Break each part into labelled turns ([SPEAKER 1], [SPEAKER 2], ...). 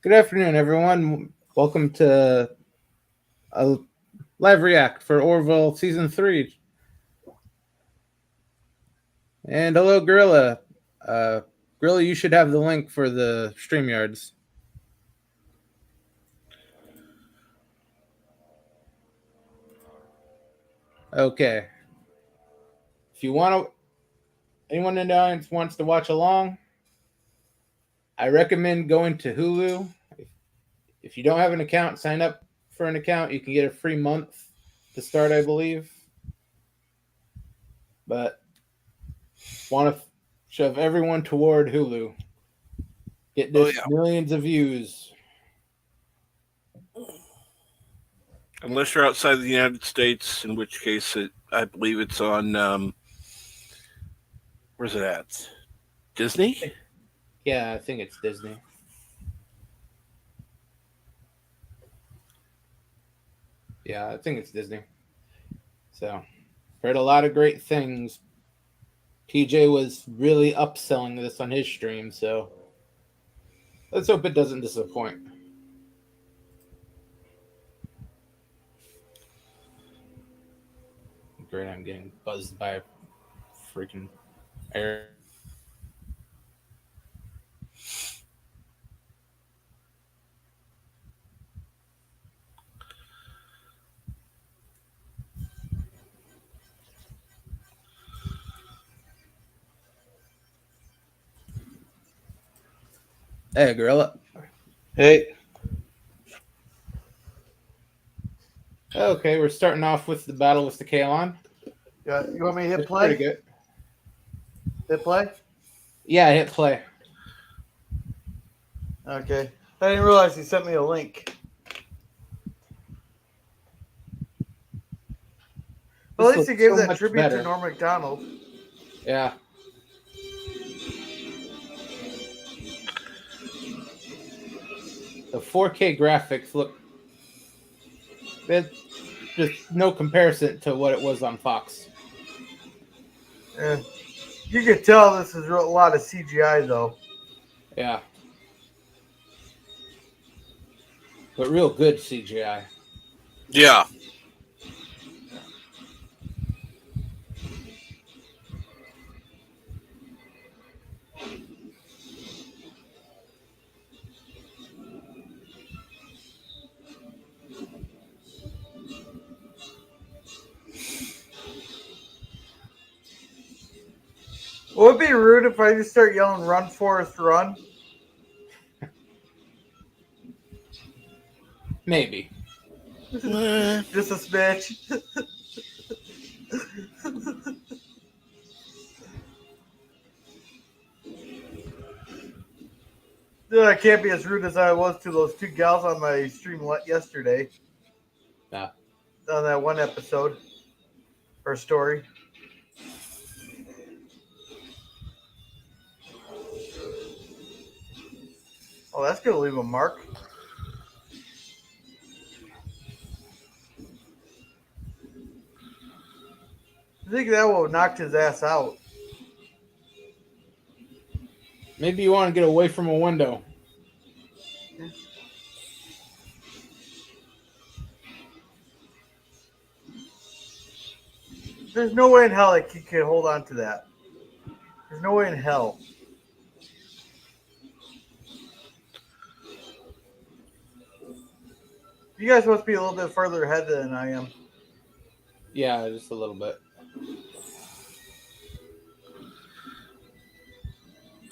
[SPEAKER 1] Good afternoon, everyone. Welcome to a live react for Orville Season 3. And hello, Gorilla. Uh, Gorilla, you should have the link for the StreamYards. Okay. If you want to, anyone in the audience wants to watch along, I recommend going to Hulu. If you don't have an account, sign up for an account. You can get a free month to start, I believe. But want to shove everyone toward Hulu. Get this millions of views.
[SPEAKER 2] Unless you're outside the United States, in which case I believe it's on. Where's it at? Disney?
[SPEAKER 1] Yeah, I think it's Disney. Yeah, I think it's Disney. So, heard a lot of great things. PJ was really upselling this on his stream, so let's hope it doesn't disappoint. Great, I'm getting buzzed by a freaking air. Hey, Gorilla.
[SPEAKER 3] Hey.
[SPEAKER 1] Okay, we're starting off with the battle with the Kalon.
[SPEAKER 3] Yeah, you want me to hit
[SPEAKER 1] It's
[SPEAKER 3] play?
[SPEAKER 1] pretty good.
[SPEAKER 3] Hit play?
[SPEAKER 1] Yeah, hit play.
[SPEAKER 3] Okay. I didn't realize he sent me a link. Well, at least he gave that tribute to Norm Macdonald.
[SPEAKER 1] Yeah. The 4K graphics look. There's just no comparison to what it was on Fox.
[SPEAKER 3] Yeah. You could tell this is a lot of CGI, though.
[SPEAKER 1] Yeah. But real good CGI.
[SPEAKER 2] Yeah.
[SPEAKER 3] Would it be rude if I just start yelling, "Run, Forrest, run"?
[SPEAKER 1] Maybe.
[SPEAKER 3] Just a smidge. Dude, I can't be as rude as I was to those two gals on my stream yesterday.
[SPEAKER 1] Yeah.
[SPEAKER 3] On that one episode or story. Oh, that's gonna leave a mark. I think that will have knocked his ass out.
[SPEAKER 1] Maybe you want to get away from a window.
[SPEAKER 3] There's no way in hell that he could hold on to that. There's no way in hell. You guys must be a little bit further ahead than I am.
[SPEAKER 1] Yeah, just a little bit.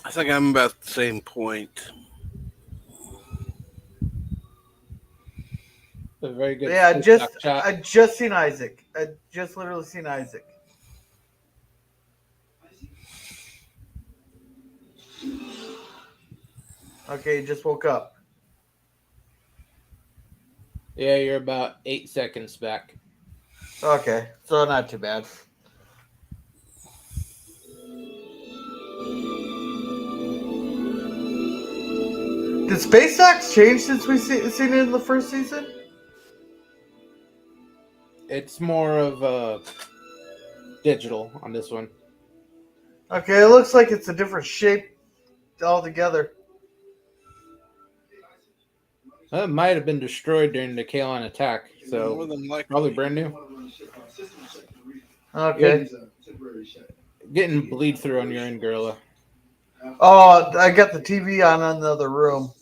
[SPEAKER 2] I think I'm about the same point.
[SPEAKER 1] A very good.
[SPEAKER 3] Yeah, I just seen Isaac. I just literally seen Isaac. Okay, just woke up.
[SPEAKER 1] Yeah, you're about 8 seconds back.
[SPEAKER 3] Okay, so not too bad. Did Space Sox change since we seen it in the first season?
[SPEAKER 1] It's more of digital on this one.
[SPEAKER 3] Okay, it looks like it's a different shape altogether.
[SPEAKER 1] It might have been destroyed during the Kalon attack,
[SPEAKER 2] More
[SPEAKER 1] so
[SPEAKER 2] than likely.
[SPEAKER 1] probably brand new.
[SPEAKER 3] Okay.
[SPEAKER 1] Getting bleed through on your end, Gorilla.
[SPEAKER 3] Oh, I got the TV on in the other room.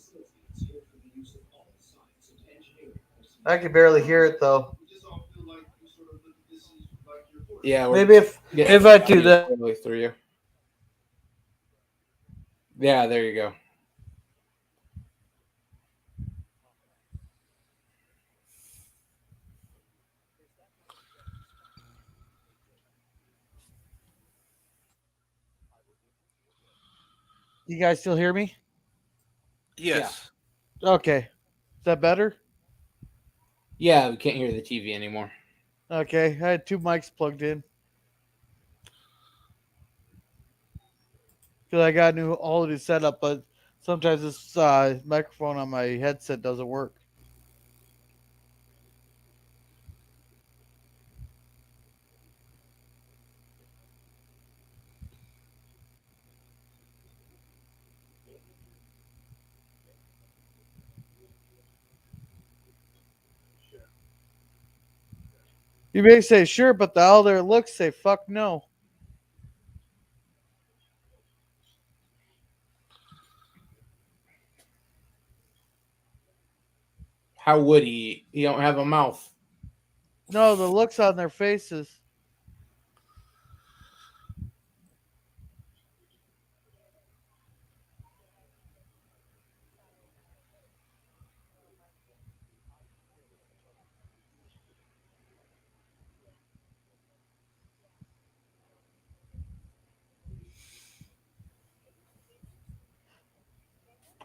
[SPEAKER 3] I can barely hear it though.
[SPEAKER 1] Yeah,
[SPEAKER 3] Maybe if I do that.
[SPEAKER 1] totally through you. Yeah, there you go.
[SPEAKER 3] You guys still hear me?
[SPEAKER 2] Yes.
[SPEAKER 3] Okay. Is that better?
[SPEAKER 1] Yeah, we can't hear the TV anymore.
[SPEAKER 3] Okay. I had two mics plugged in. Because I got a whole new setup, but sometimes this microphone on my headset doesn't work. You may say sure, but the all their looks say fuck no.
[SPEAKER 1] How would he? He don't have a mouth.
[SPEAKER 3] No, the looks on their faces.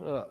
[SPEAKER 3] Ugh.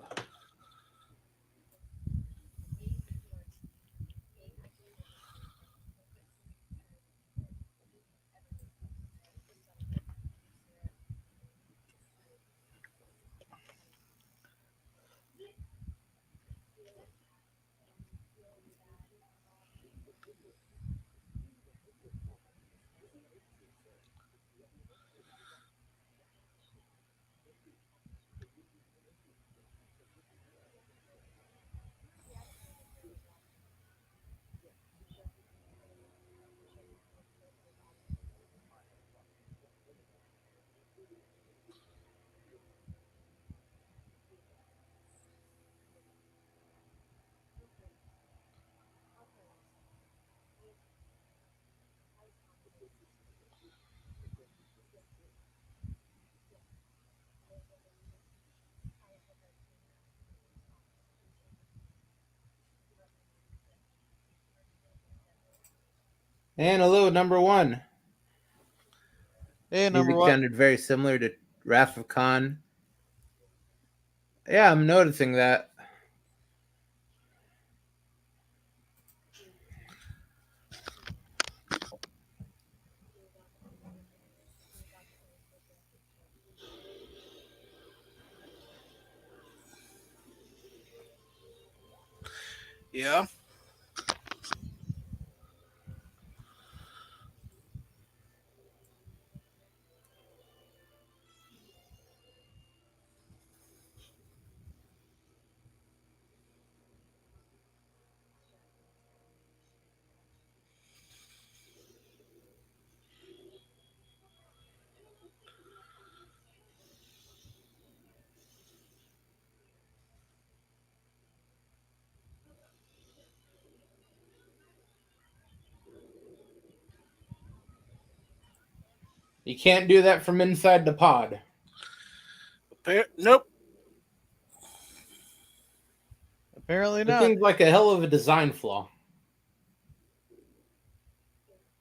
[SPEAKER 1] And hello, number one.
[SPEAKER 3] Hey,
[SPEAKER 1] He
[SPEAKER 3] number one.
[SPEAKER 1] sounded very similar to Wrath of Khan. Yeah, I'm noticing that.
[SPEAKER 2] Yeah.
[SPEAKER 1] You can't do that from inside the pod.
[SPEAKER 2] Nope.
[SPEAKER 3] Apparently
[SPEAKER 1] The
[SPEAKER 3] not.
[SPEAKER 1] thing's like a hell of a design flaw.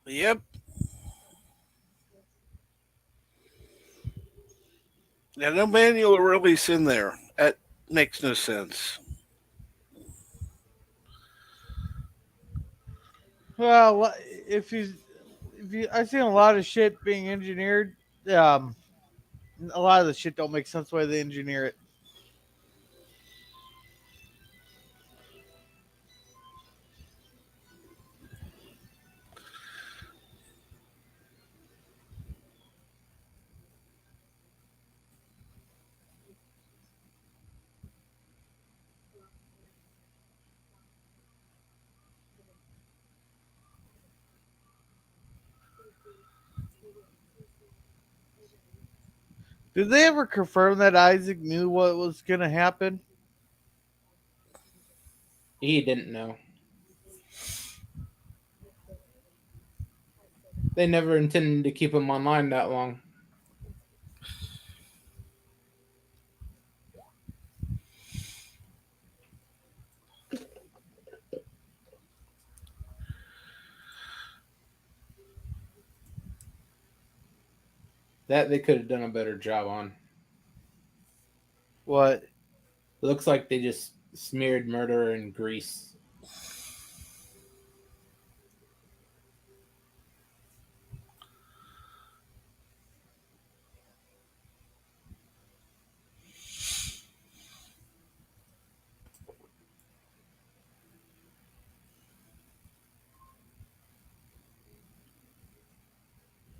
[SPEAKER 2] Yep. Yeah, no manual release in there. That makes no sense.
[SPEAKER 3] Well, I've seen a lot of shit being engineered. Um, a lot of the shit don't make sense the way they engineer it. Did they ever confirm that Isaac knew what was going to happen?
[SPEAKER 1] He didn't know. They never intended to keep him online that long. That they could have done a better job on.
[SPEAKER 3] What?
[SPEAKER 1] It looks like they just smeared murder in grease.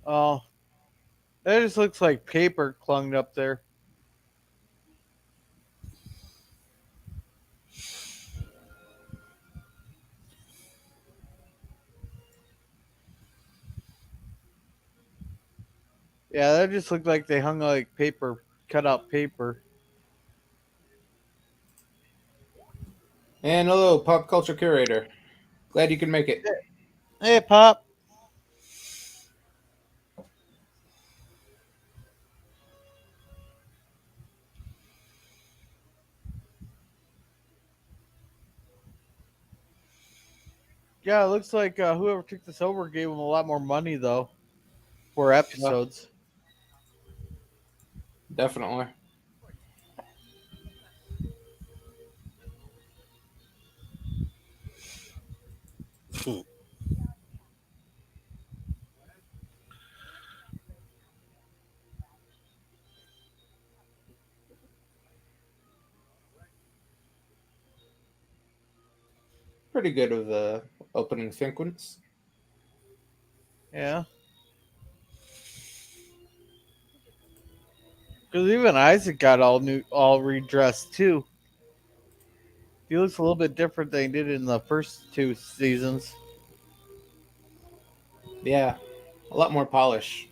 [SPEAKER 3] Oh, that just looks like paper clunged up there. Yeah, that just looked like they hung like paper, cut out paper.
[SPEAKER 1] And hello, pop culture curator. Glad you could make it.
[SPEAKER 3] Hey, Pop. Yeah, it looks like whoever took this over gave him a lot more money, though, for
[SPEAKER 1] Yeah,
[SPEAKER 3] episodes.
[SPEAKER 1] definitely. Pretty good of the opening sequence.
[SPEAKER 3] Yeah. Because even Isaac got all new, all redressed, too. He looks a little bit different than he did in the first two seasons.
[SPEAKER 1] Yeah, a lot more polish.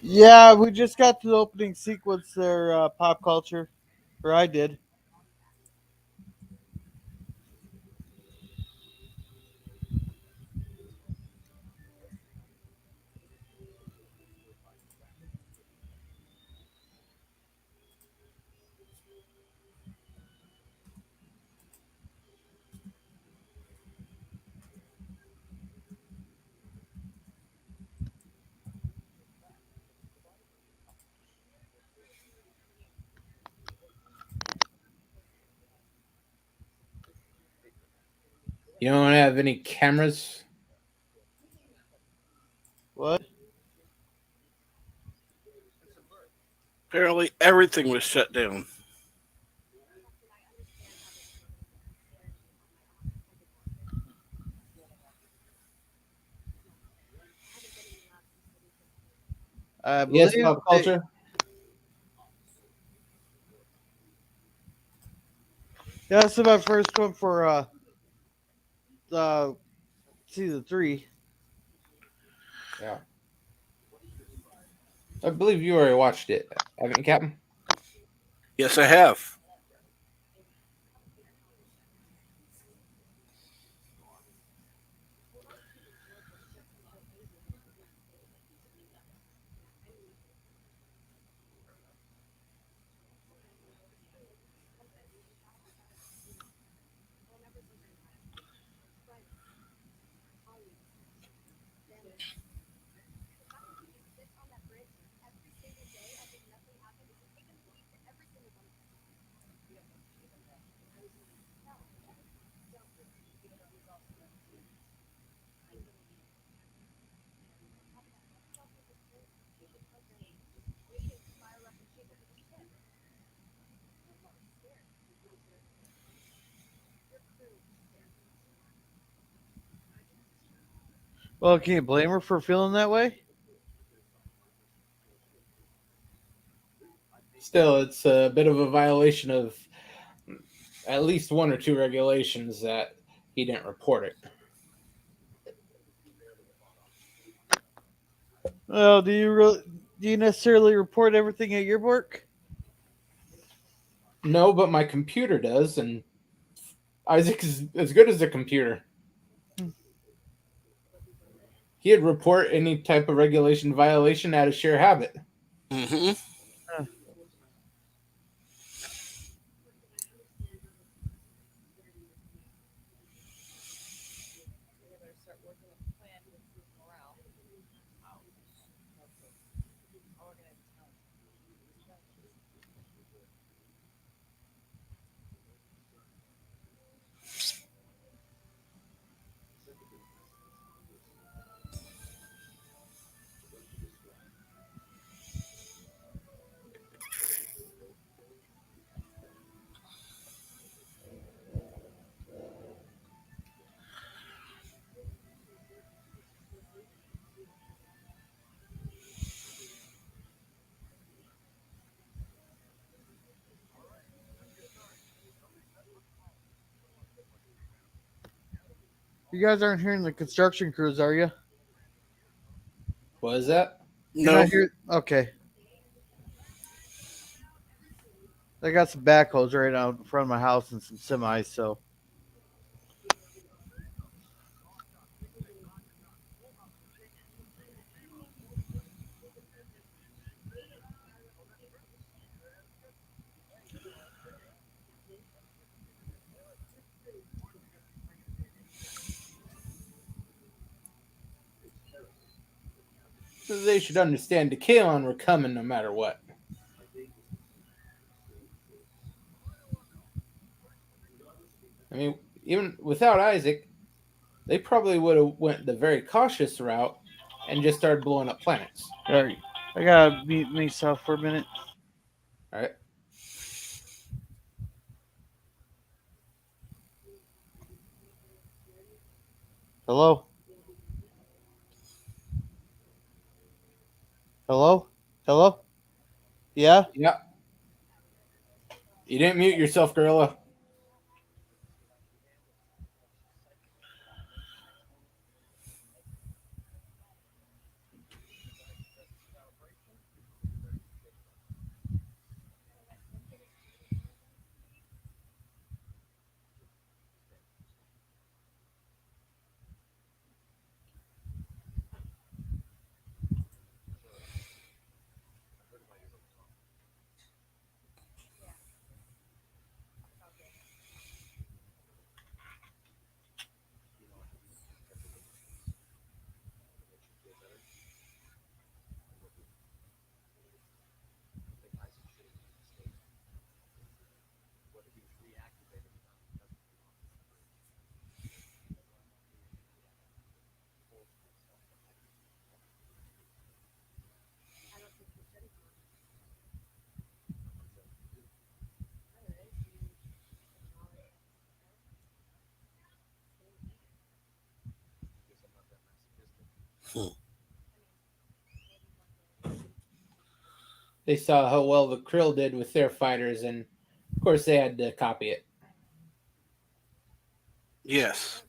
[SPEAKER 3] Yeah, we just got to the opening sequence there, Pop Culture. Or I did.
[SPEAKER 1] You don't have any cameras?
[SPEAKER 3] What?
[SPEAKER 2] Apparently, everything was shut down.
[SPEAKER 3] I
[SPEAKER 1] Yes,
[SPEAKER 3] believe
[SPEAKER 1] pop culture.
[SPEAKER 3] yeah, this is my first one for uh season 3.
[SPEAKER 1] Yeah. I believe you already watched it, haven't you, Captain?
[SPEAKER 2] Yes, I have.
[SPEAKER 3] Well, can you blame her for feeling that way?
[SPEAKER 1] Still, it's a bit of a violation of at least one or two regulations that he didn't report it.
[SPEAKER 3] Oh, do you necessarily report everything at your work?
[SPEAKER 1] No, but my computer does, and Isaac is as good as a computer. He'd report any type of regulation violation out of sheer habit.
[SPEAKER 2] Mm-hmm.
[SPEAKER 3] You guys aren't hearing the construction crews, are you?
[SPEAKER 1] What is that?
[SPEAKER 3] You're
[SPEAKER 2] No.
[SPEAKER 3] not here. Okay. I got some backhoes right out in front of my house and some semis, so
[SPEAKER 1] They should understand the Kalon were coming no matter what. I mean, even without Isaac, they probably would have went the very cautious route and just started blowing up planets.
[SPEAKER 3] all right. I gotta mute myself for a minute.
[SPEAKER 1] All right.
[SPEAKER 3] Hello? Hello? Hello? Yeah?
[SPEAKER 1] Yeah. You didn't mute yourself, Gorilla. They saw how well the Krill did with their fighters, and of course they had to copy it.
[SPEAKER 2] Yes.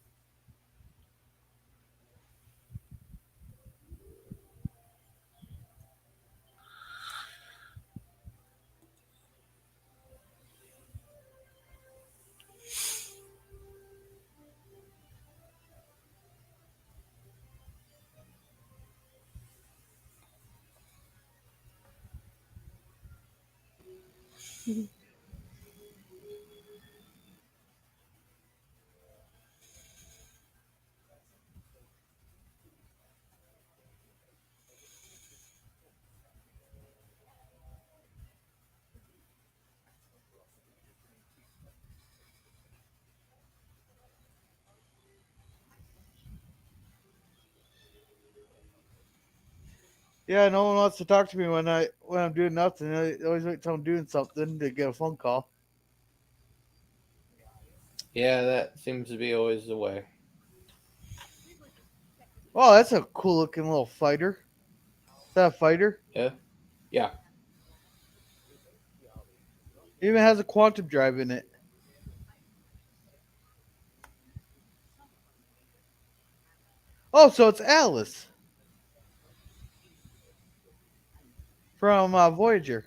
[SPEAKER 3] Yeah, no one wants to talk to me when I'm doing nothing. I always wait till I'm doing something to get a phone call.
[SPEAKER 1] Yeah, that seems to be always the way.
[SPEAKER 3] Oh, that's a cool looking little fighter. Is that a fighter?
[SPEAKER 1] Yeah. Yeah.
[SPEAKER 3] It even has a quantum drive in it. Oh, so it's Alice from Voyager.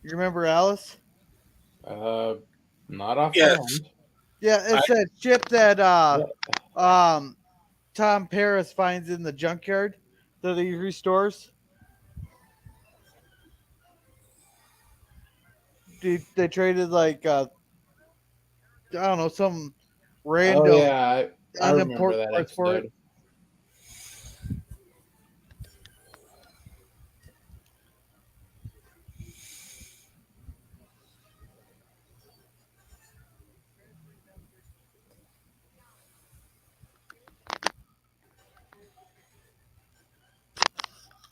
[SPEAKER 3] You remember Alice?
[SPEAKER 1] Uh, not
[SPEAKER 2] Yes.
[SPEAKER 1] offhand.
[SPEAKER 3] Yeah,
[SPEAKER 2] I,
[SPEAKER 3] it's that ship that
[SPEAKER 1] What?
[SPEAKER 3] um Tom Paris finds in the junkyard that he restores. They traded like I don't know, some
[SPEAKER 1] Oh
[SPEAKER 3] random
[SPEAKER 1] yeah, I remember
[SPEAKER 3] unimportant
[SPEAKER 1] that
[SPEAKER 3] parts for it.
[SPEAKER 1] episode.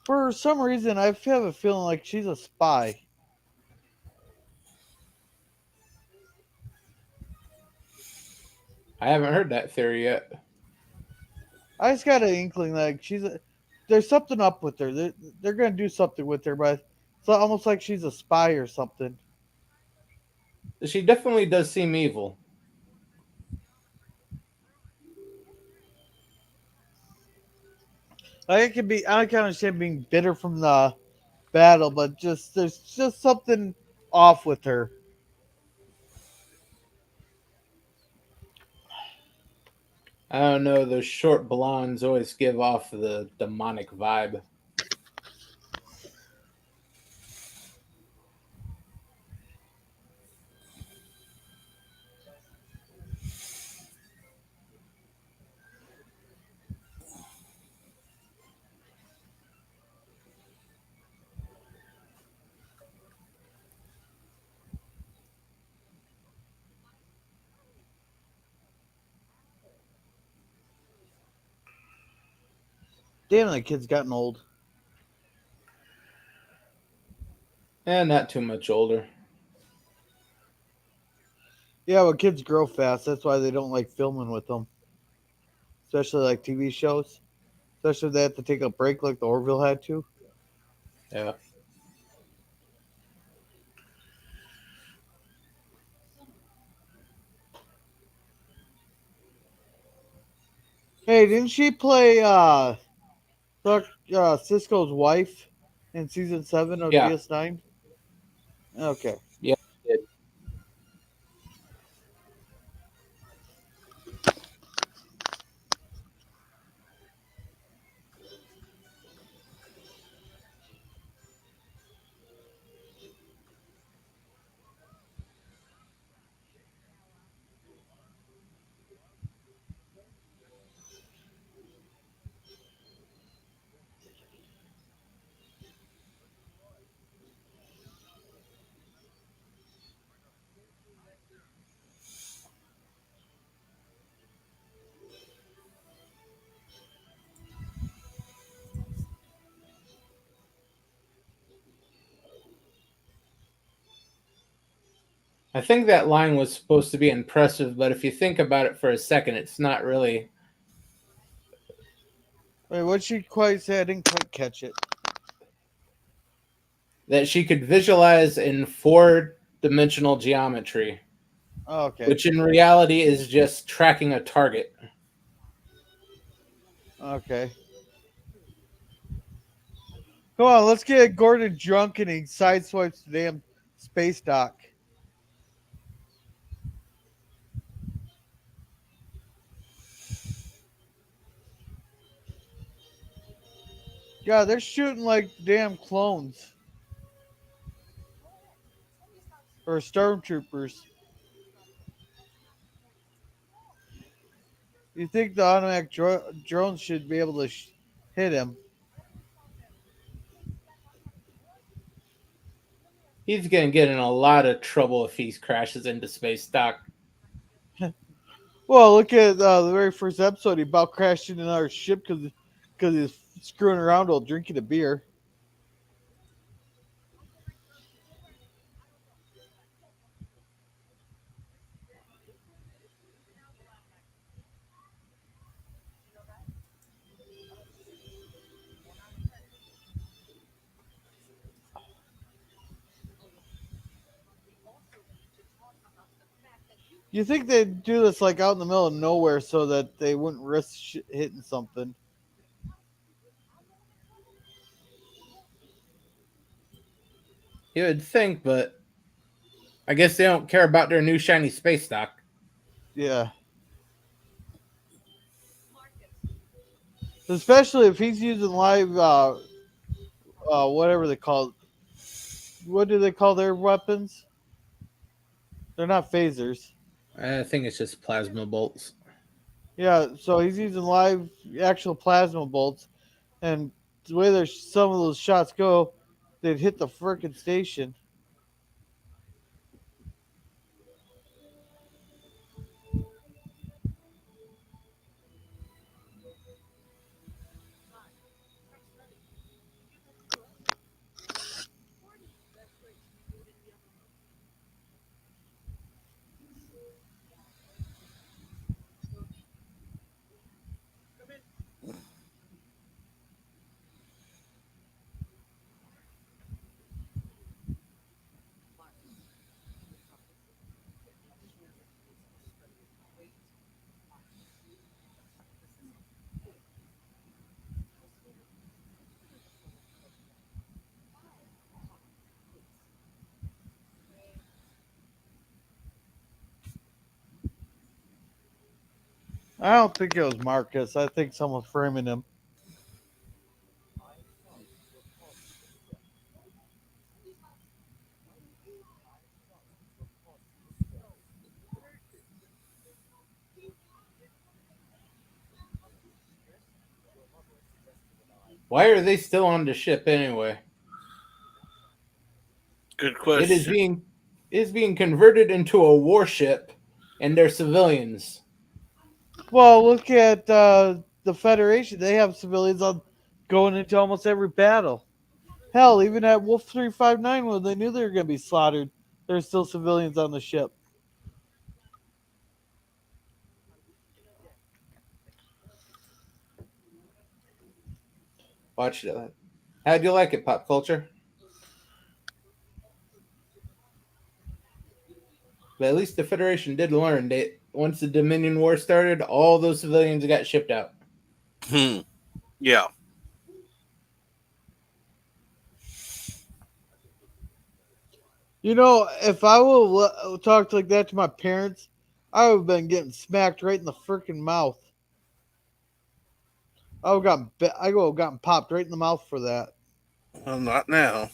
[SPEAKER 3] For some reason, I have a feeling like she's a spy.
[SPEAKER 1] I haven't heard that theory yet.
[SPEAKER 3] I just got an inkling like there's something up with her. They're gonna do something with her, but it's almost like she's a spy or something.
[SPEAKER 1] She definitely does seem evil.
[SPEAKER 3] Like it could be, I can understand being bitter from the battle, but just there's just something off with her.
[SPEAKER 1] I don't know, those short blondes always give off the demonic vibe.
[SPEAKER 3] Damn, that kid's gotten old.
[SPEAKER 1] And not too much older.
[SPEAKER 3] Yeah, but kids grow fast. That's why they don't like filming with them, especially like TV shows. Especially if they have to take a break like the Orville had to.
[SPEAKER 1] Yeah.
[SPEAKER 3] Hey, didn't she play Cisco's wife in season 7 of
[SPEAKER 1] Yeah.
[SPEAKER 3] DS9? Okay.
[SPEAKER 1] Yeah. It- I think that line was supposed to be impressive, but if you think about it for a second, it's not really.
[SPEAKER 3] Wait, what she quite say? I didn't quite catch it.
[SPEAKER 1] That she could visualize in four-dimensional geometry,
[SPEAKER 3] Oh, okay.
[SPEAKER 1] which in reality is just tracking a target.
[SPEAKER 3] Okay. Come on, let's get Gordon drunk and he sideswipes the damn space dock. Yeah, they're shooting like damn clones or stormtroopers. You think the automatic drones should be able to hit him?
[SPEAKER 1] He's going to get in a lot of trouble if he crashes into space dock.
[SPEAKER 3] Well, look at the very first episode. He about crashed into another ship because he's screwing around while drinking a beer. You think they'd do this like out in the middle of nowhere so that they wouldn't risk hitting something?
[SPEAKER 1] You would think, but I guess they don't care about their new shiny space stock.
[SPEAKER 3] Yeah. Especially if he's using live, whatever they call it. What do they call their weapons? They're not phasers.
[SPEAKER 1] I think it's just plasma bolts.
[SPEAKER 3] Yeah, so he's using live, actual plasma bolts, and the way there's some of those shots go, they'd hit the frickin' station. I don't think it was Marcus. I think someone's framing him.
[SPEAKER 1] Why are they still on the ship anyway?
[SPEAKER 2] Good
[SPEAKER 1] It is
[SPEAKER 2] question.
[SPEAKER 1] being converted into a warship, and they're civilians.
[SPEAKER 3] Well, look at the Federation. They have civilians on going into almost every battle. Hell, even at Wolf 359, when they knew they were going to be slaughtered, there's still civilians on the ship.
[SPEAKER 1] Watch that. How'd you like it, Pop Culture? But at least the Federation did learn that once the Dominion War started, all those civilians got shipped out.
[SPEAKER 2] Yeah.
[SPEAKER 3] You know, if I would have talked like that to my parents, I would have been getting smacked right in the freaking mouth. I would have gotten popped right in the mouth for that.
[SPEAKER 2] Well, not now.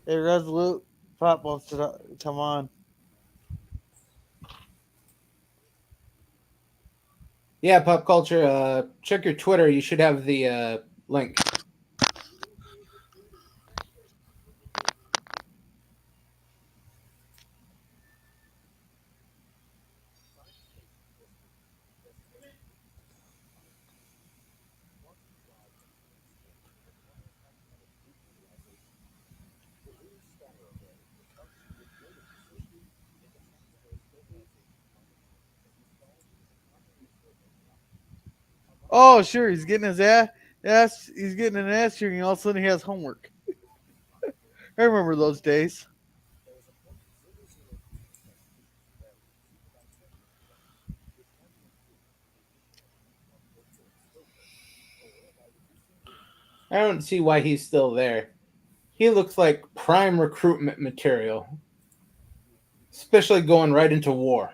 [SPEAKER 3] Hey, Resolute, Pop wants to come on.
[SPEAKER 1] Yeah, Pop Culture. Check your Twitter. You should have the link.
[SPEAKER 3] Oh, sure, he's getting his ass. He's getting an ass hearing. All of a sudden, he has homework. I remember those days.
[SPEAKER 1] I don't see why he's still there. He looks like prime recruitment material, especially going right into war.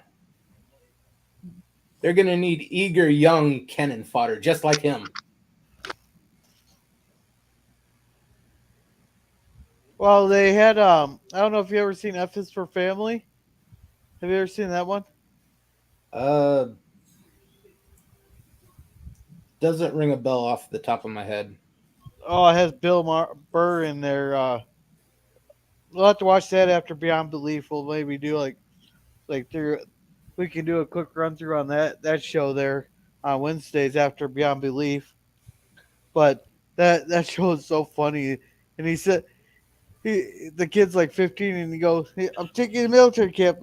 [SPEAKER 1] They're going to need eager young cannon fodder just like him.
[SPEAKER 3] Well, they had I don't know if you ever seen F is for Family. Have you ever seen that one?
[SPEAKER 1] Uh, doesn't ring a bell off the top of my head.
[SPEAKER 3] Oh, it has Burr in there. We'll have to watch that after Beyond Belief. We'll maybe do like through. We can do a quick run through on that show there on Wednesdays after Beyond Belief. But that show is so funny, and he said The kid's like 15, and he goes, hey, "I'm taking you to military camp.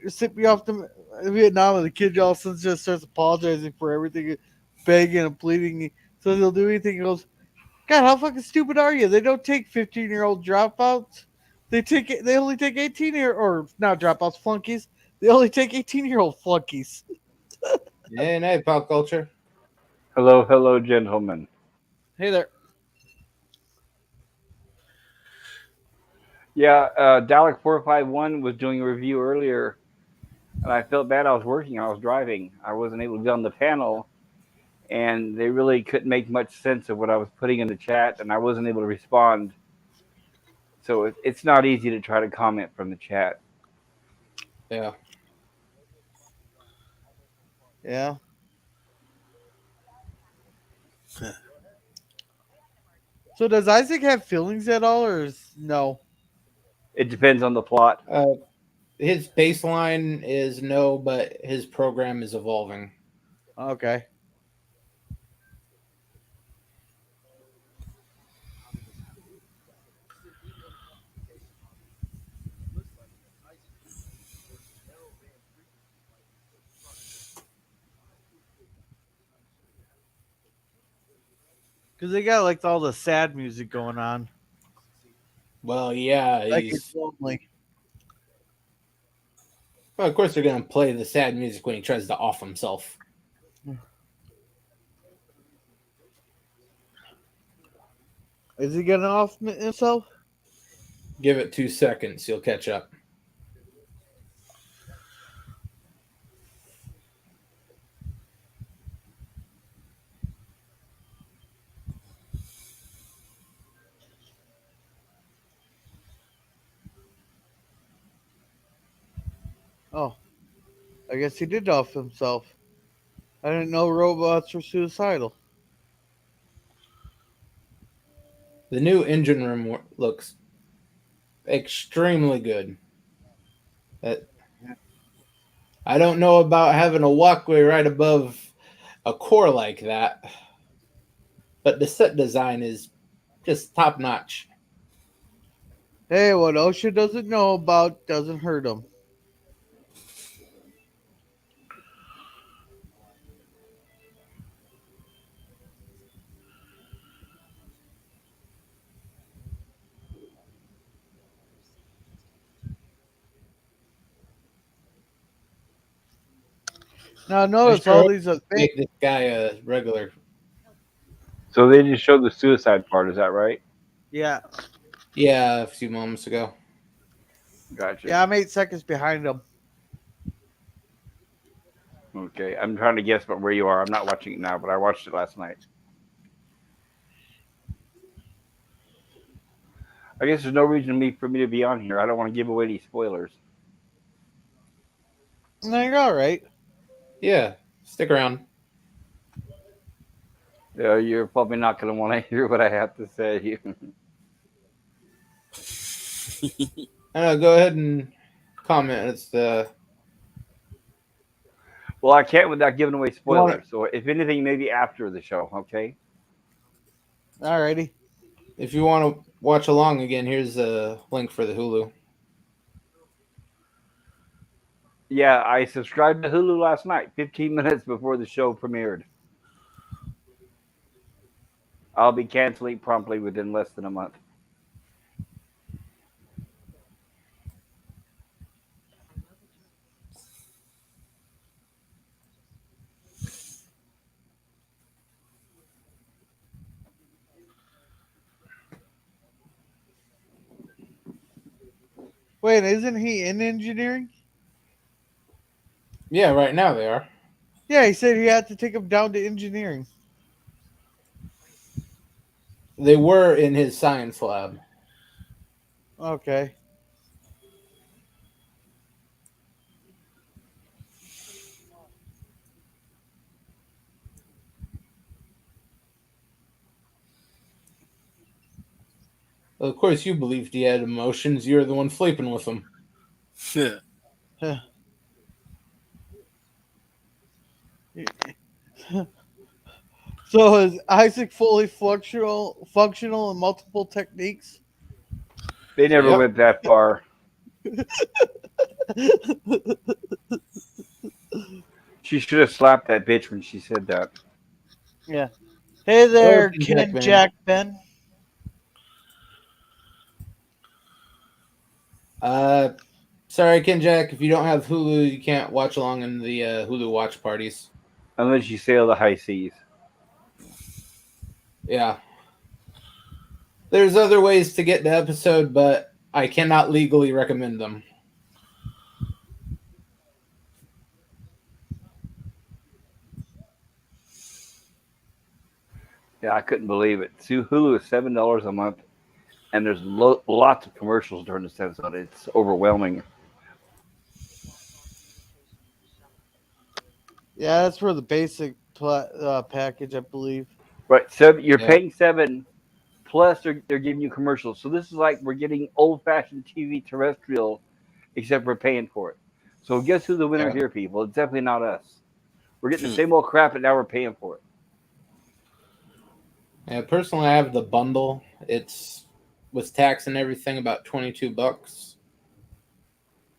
[SPEAKER 3] Sent me off to Vietnam." And the kid all of a sudden just starts apologizing for everything, begging and pleading. So he'll do anything. He goes, "God, how fucking stupid are you? They don't take 15-year-old dropouts. They only take 18-year or not dropouts, flunkies. They only take 18-year-old flunkies."
[SPEAKER 1] Hey, pop culture.
[SPEAKER 4] Hello, hello, gentlemen.
[SPEAKER 3] Hey there.
[SPEAKER 4] Yeah, Dalek451 was doing a review earlier, and I felt bad. I was working, I was driving. I wasn't able to be on the panel, and they really couldn't make much sense of what I was putting in the chat, and I wasn't able to respond. So it's not easy to try to comment from the chat.
[SPEAKER 1] Yeah.
[SPEAKER 3] Yeah. So does Isaac have feelings at all, or no?
[SPEAKER 4] It depends on the plot.
[SPEAKER 1] His baseline is no, but his program is evolving.
[SPEAKER 3] Okay. Because they got like all the sad music going on.
[SPEAKER 1] Well, yeah,
[SPEAKER 3] Like it's lonely.
[SPEAKER 1] Well, of course they're gonna play the sad music when he tries to off himself.
[SPEAKER 3] Is he gonna off himself?
[SPEAKER 1] Give it 2 seconds, you'll catch up.
[SPEAKER 3] Oh, I guess he did off himself. I didn't know robots were suicidal.
[SPEAKER 1] The new engine room looks extremely good. I don't know about having a walkway right above a core like that, but the set design is just top notch.
[SPEAKER 3] Hey, what OSHA doesn't know about doesn't hurt him. Now
[SPEAKER 1] I
[SPEAKER 3] notice
[SPEAKER 1] sure
[SPEAKER 3] all
[SPEAKER 1] hope
[SPEAKER 3] these
[SPEAKER 1] they
[SPEAKER 3] things.
[SPEAKER 1] make this guy a regular.
[SPEAKER 4] So they just showed the suicide part. Is that right?
[SPEAKER 3] Yeah,
[SPEAKER 1] Yeah, a few moments ago.
[SPEAKER 4] Gotcha.
[SPEAKER 3] yeah, I'm 8 seconds behind him.
[SPEAKER 4] Okay, I'm trying to guess about where you are. I'm not watching it now, but I watched it last night. I guess there's no reason for me to be on here. I don't want to give away any spoilers.
[SPEAKER 3] No, you're all right.
[SPEAKER 1] Yeah, stick around.
[SPEAKER 4] You're probably not going to want to hear what I have to say.
[SPEAKER 1] Go ahead and comment. It's the
[SPEAKER 4] Well, I can't without giving away
[SPEAKER 1] you want
[SPEAKER 4] spoilers. So if anything, maybe after the show, okay?
[SPEAKER 3] Alrighty.
[SPEAKER 1] if you want to watch along again, here's a link for the Hulu.
[SPEAKER 4] Yeah, I subscribed to Hulu last night, 15 minutes before the show premiered. I'll be canceling promptly within less than a month.
[SPEAKER 3] Wait, isn't he in engineering?
[SPEAKER 1] Yeah, right now they are.
[SPEAKER 3] Yeah, he said he had to take him down to engineering.
[SPEAKER 1] They were in his science lab.
[SPEAKER 3] Okay.
[SPEAKER 1] Well, of course, you believed he had emotions. You're the one sleeping with him.
[SPEAKER 2] Yeah.
[SPEAKER 3] So is Isaac fully functional in multiple techniques?
[SPEAKER 4] They never
[SPEAKER 1] Yep.
[SPEAKER 4] went that far. She should have slapped that bitch when she said that.
[SPEAKER 3] Yeah. Hey there,
[SPEAKER 1] Ken
[SPEAKER 3] Ken
[SPEAKER 1] Jack Ben.
[SPEAKER 3] Jack Ben.
[SPEAKER 1] Sorry, Ken Jack. If you don't have Hulu, you can't watch along in the Hulu watch parties.
[SPEAKER 4] Unless you sail the high seas.
[SPEAKER 1] Yeah. There's other ways to get the episode, but I cannot legally recommend them.
[SPEAKER 4] Yeah, I couldn't believe it. See, Hulu is $7 a month, and there's lots of commercials during this episode. It's overwhelming.
[SPEAKER 3] Yeah, that's for the basic package, I believe.
[SPEAKER 4] Right, so you're
[SPEAKER 1] Yeah.
[SPEAKER 4] paying $7, plus they're giving you commercials. So this is like we're getting old-fashioned TV terrestrial, except we're paying for it. So guess who the winner
[SPEAKER 1] Yeah.
[SPEAKER 4] here, people? It's definitely not us. We're getting the same old crap, and now we're paying for it.
[SPEAKER 1] Yeah, personally, I have the bundle. It's with tax and everything about $22.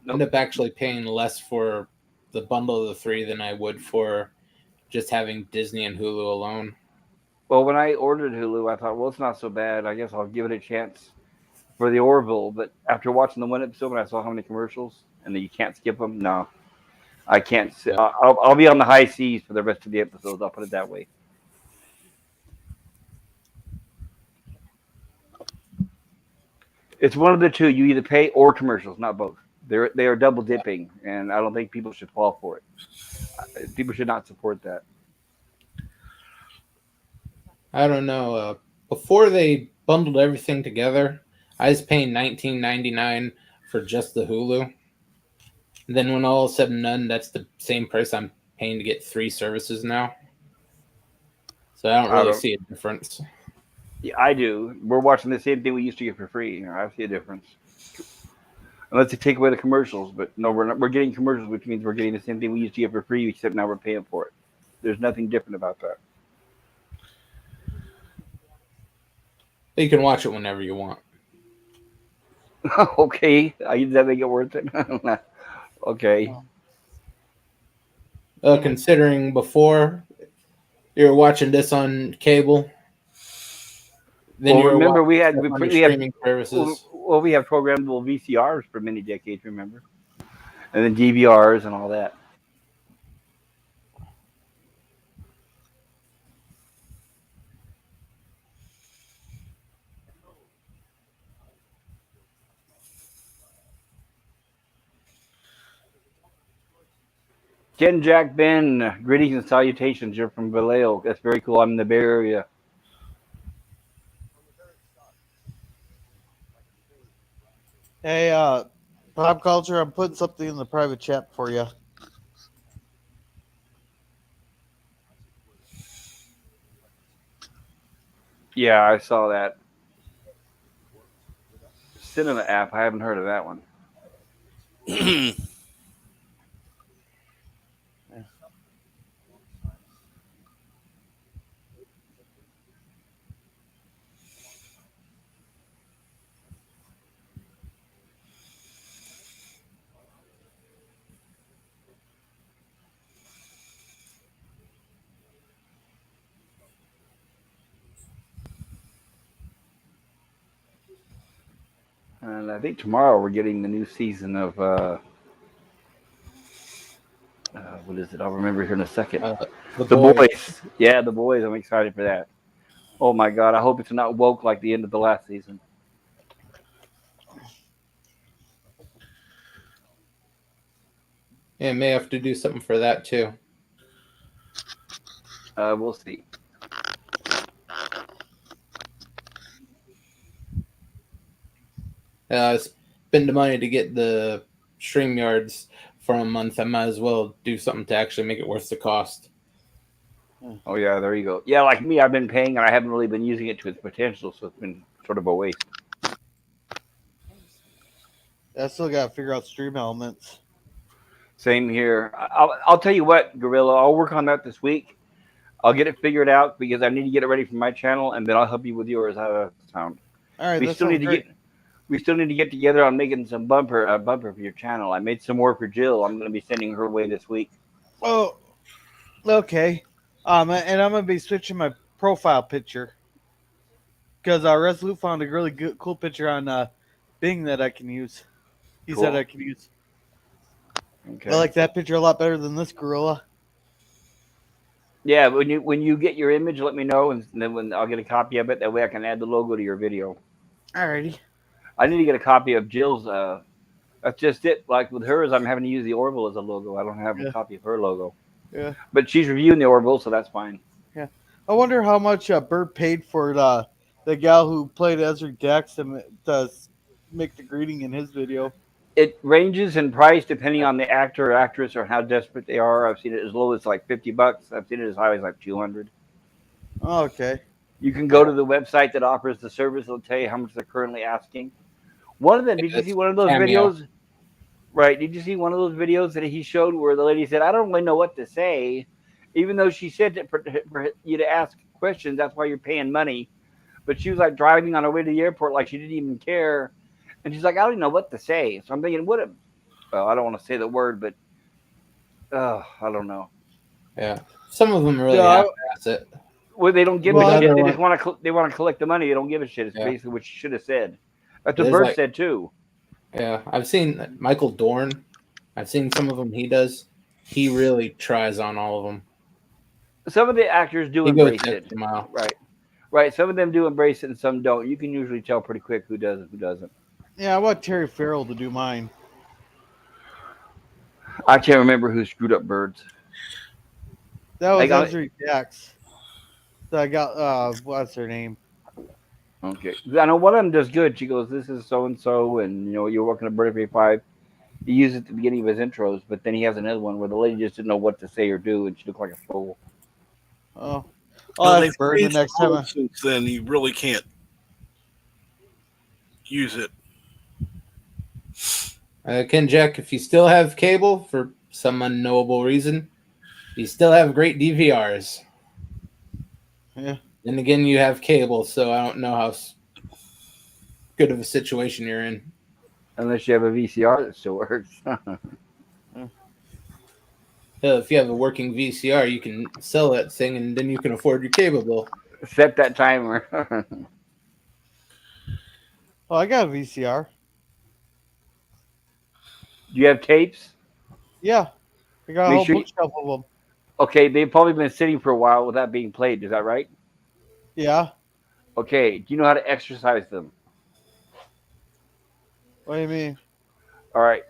[SPEAKER 4] Nope.
[SPEAKER 1] End up actually paying less for the bundle of the three than I would for just having Disney and Hulu alone.
[SPEAKER 4] Well, when I ordered Hulu, I thought, well, it's not so bad. I guess I'll give it a chance for the Orville. But after watching the one episode, when I saw how many commercials and that you can't skip them, no, I can't. I'll be on the high seas for the rest of the episodes. I'll put it that way. It's one of the two. You either pay or commercials, not both. They are double dipping, and I don't think people should fall for it. People should not support that.
[SPEAKER 1] I don't know. Before they bundled everything together, I was paying $19.99 for just the Hulu. And then when all is said and done, that's the same price I'm paying to get 3 services now. So I don't really see a difference.
[SPEAKER 4] Yeah, I do. We're watching the same thing we used to get for free. You know, I see a difference. Unless they take away the commercials, but no, we're not. We're getting commercials, which means we're getting the same thing we used to get for free, except now we're paying for it. There's nothing different about that.
[SPEAKER 1] You can watch it whenever you want.
[SPEAKER 4] Okay, does that make it worth it? Okay.
[SPEAKER 1] Considering before you were watching this on cable, then
[SPEAKER 4] Well,
[SPEAKER 1] you were
[SPEAKER 4] remember we
[SPEAKER 1] watching
[SPEAKER 4] had
[SPEAKER 1] stuff on your
[SPEAKER 4] we have
[SPEAKER 1] streaming services.
[SPEAKER 4] well we have programmable VCRs for many decades, remember, and then DVRs and all that. Ken Jack Ben, greetings and salutations. You're from Vallejo. That's very cool. I'm in the Bay Area.
[SPEAKER 3] Hey, Pop Culture, I'm putting something in the private chat for you.
[SPEAKER 4] Yeah, I saw that. Cinema app. I haven't heard of that one. And I think tomorrow we're getting the new season of what is it? I'll remember here in a second.
[SPEAKER 1] The
[SPEAKER 4] Boys.
[SPEAKER 1] Boys.
[SPEAKER 4] Yeah, The Boys. I'm excited for that. Oh my god! I hope it's not woke like the end of the last season.
[SPEAKER 1] Yeah, may have to do something for that too.
[SPEAKER 4] We'll see.
[SPEAKER 1] Spend the money to get the StreamYards for a month. I might as well do something to actually make it worth the cost.
[SPEAKER 4] Oh yeah, there you go. Yeah, like me, I've been paying and I haven't really been using it to its potential, so it's been sort of a waste.
[SPEAKER 3] I still got to figure out stream elements.
[SPEAKER 4] Same here. I'll tell you what, Gorilla. I'll work on that this week. I'll get it figured out because I need to get it ready for my channel, and then I'll help you with yours. How does that sound?
[SPEAKER 3] All right,
[SPEAKER 4] We
[SPEAKER 3] that
[SPEAKER 4] still
[SPEAKER 3] sounds
[SPEAKER 4] need to
[SPEAKER 3] great.
[SPEAKER 4] We still need to get together on making some bumper for your channel. I made some more for Jill. I'm going to be sending her away this week.
[SPEAKER 3] Oh, okay. And I'm gonna be switching my profile picture because Resolute found a really good, cool picture on Bing that I can use. He said
[SPEAKER 4] Cool.
[SPEAKER 3] I can use.
[SPEAKER 4] Okay.
[SPEAKER 3] I like that picture a lot better than this gorilla.
[SPEAKER 4] Yeah, when you get your image, let me know, and then when I'll get a copy of it. That way, I can add the logo to your video.
[SPEAKER 3] Alrighty.
[SPEAKER 4] I need to get a copy of Jill's. That's just it. Like with hers, I'm having to use the Orville as a logo. I don't have a copy of her logo.
[SPEAKER 3] Yeah.
[SPEAKER 4] But she's reviewing the Orville, so that's fine.
[SPEAKER 3] Yeah. I wonder how much Bert paid for the gal who played Ezra Dax to make the greeting in his video.
[SPEAKER 4] It ranges in price depending on the actor or actress or how desperate they are. I've seen it as low as like $50. I've seen it as high as like $200.
[SPEAKER 3] Oh, okay.
[SPEAKER 4] You can go to the website that offers the service. It'll tell you how much they're currently asking. One of them, did you see one of those
[SPEAKER 1] Cameo.
[SPEAKER 4] videos? Right. Did you see one of those videos that he showed where the lady said, I don't really know what to say, even though she said that for you to ask questions, that's why you're paying money. But she was like driving on her way to the airport like she didn't even care. And she's like, I don't even know what to say. So I'm thinking, well, I don't want to say the word, but I don't know.
[SPEAKER 1] Yeah. Some of them really
[SPEAKER 3] Yeah,
[SPEAKER 1] half-ass it.
[SPEAKER 4] Well, they don't give
[SPEAKER 3] Well,
[SPEAKER 4] a shit.
[SPEAKER 3] other
[SPEAKER 4] They
[SPEAKER 3] one-
[SPEAKER 4] just want to collect the money. They don't give a shit. It's
[SPEAKER 1] Yeah.
[SPEAKER 4] basically what she should have said. That's what
[SPEAKER 1] There's
[SPEAKER 4] Bert
[SPEAKER 1] like-
[SPEAKER 4] said too.
[SPEAKER 1] Yeah. I've seen Michael Dorn. I've seen some of them he does. He really tries on all of them.
[SPEAKER 4] Some of the actors do
[SPEAKER 1] He goes
[SPEAKER 4] embrace
[SPEAKER 1] the
[SPEAKER 4] it.
[SPEAKER 1] extra mile.
[SPEAKER 4] Right. Some of them do embrace it and some don't. You can usually tell pretty quick who does and who doesn't.
[SPEAKER 3] Yeah, I want Terry Farrell to do mine.
[SPEAKER 4] I can't remember who screwed up Birds.
[SPEAKER 3] That was
[SPEAKER 4] got
[SPEAKER 3] Ezra Dax. So I got what's her name?
[SPEAKER 4] Okay. I know one of them does good. She goes, this is so and so, and you're working at Bird 5. He used it at the beginning of his intros, but then he has another one where the lady just didn't know what to say or do, and she looked like a fool.
[SPEAKER 3] Oh,
[SPEAKER 2] Well,
[SPEAKER 3] that's Bird the
[SPEAKER 2] changed
[SPEAKER 3] next
[SPEAKER 2] the
[SPEAKER 3] time.
[SPEAKER 2] rules since then you really can't use it.
[SPEAKER 1] Ken Jack, if you still have cable for some unknowable reason, you still have great DVRs.
[SPEAKER 3] Yeah.
[SPEAKER 1] And again, you have cable, so I don't know how good of a situation you're in.
[SPEAKER 4] Unless you have a VCR that still works.
[SPEAKER 1] Hell, if you have a working VCR, you can sell that thing, and then you can afford your cable bill.
[SPEAKER 4] Set that timer.
[SPEAKER 3] Oh, I got a VCR.
[SPEAKER 4] Do you have tapes?
[SPEAKER 3] Yeah, I got a
[SPEAKER 4] Make
[SPEAKER 3] whole
[SPEAKER 4] sure you-
[SPEAKER 3] bookshelf of them.
[SPEAKER 4] Okay, they've probably been sitting for a while without being played. Is that right?
[SPEAKER 3] Yeah.
[SPEAKER 4] Okay, do you know how to exercise them?
[SPEAKER 3] What do you mean?
[SPEAKER 4] All right.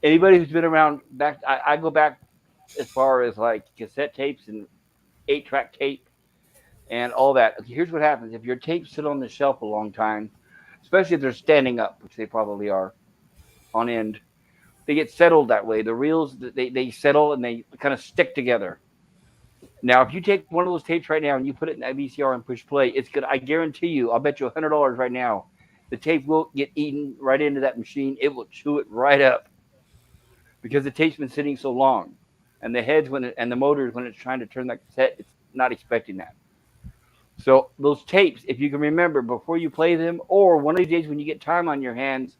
[SPEAKER 4] Anybody who's been around back, I go back as far as like cassette tapes and 8-track tape and all that. Here's what happens. If your tapes sit on the shelf a long time, especially if they're standing up, which they probably are on end, they get settled that way. The reels, they settle and they kind of stick together. Now, if you take one of those tapes right now and you put it in that VCR and push play, it's good. I guarantee you, I'll bet you $100 right now, the tape will get eaten right into that machine. It will chew it right up because the tape's been sitting so long. And the heads and the motors, when it's trying to turn that cassette, it's not expecting that. So those tapes, if you can remember before you play them, or one of these days when you get time on your hands,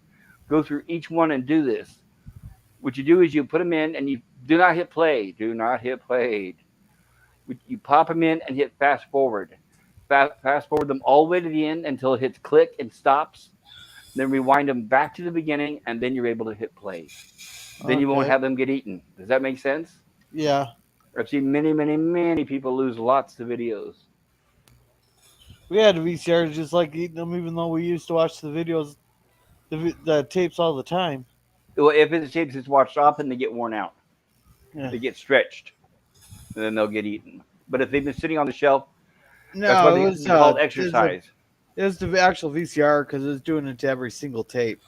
[SPEAKER 4] go through each one and do this. What you do is you put them in and you do not hit play. Do not hit play. You pop them in and hit fast forward. Fast forward them all the way to the end until it hits click and stops. Then rewind them back to the beginning, and then you're able to hit play. Then you won't
[SPEAKER 3] Okay.
[SPEAKER 4] have them get eaten. Does that make sense?
[SPEAKER 3] Yeah.
[SPEAKER 4] I've seen many, many, many people lose lots of videos.
[SPEAKER 3] We had VCRs just like eating them, even though we used to watch the videos, the tapes all the time.
[SPEAKER 4] Well, if it's tapes, it's watched often, they get worn out.
[SPEAKER 3] Yeah.
[SPEAKER 4] They get stretched, and then they'll get eaten. But if they've been sitting on the shelf,
[SPEAKER 3] No,
[SPEAKER 4] that's why
[SPEAKER 3] it
[SPEAKER 4] they
[SPEAKER 3] was
[SPEAKER 4] called exercise.
[SPEAKER 3] It was the actual VCR because it was doing it to every single tape.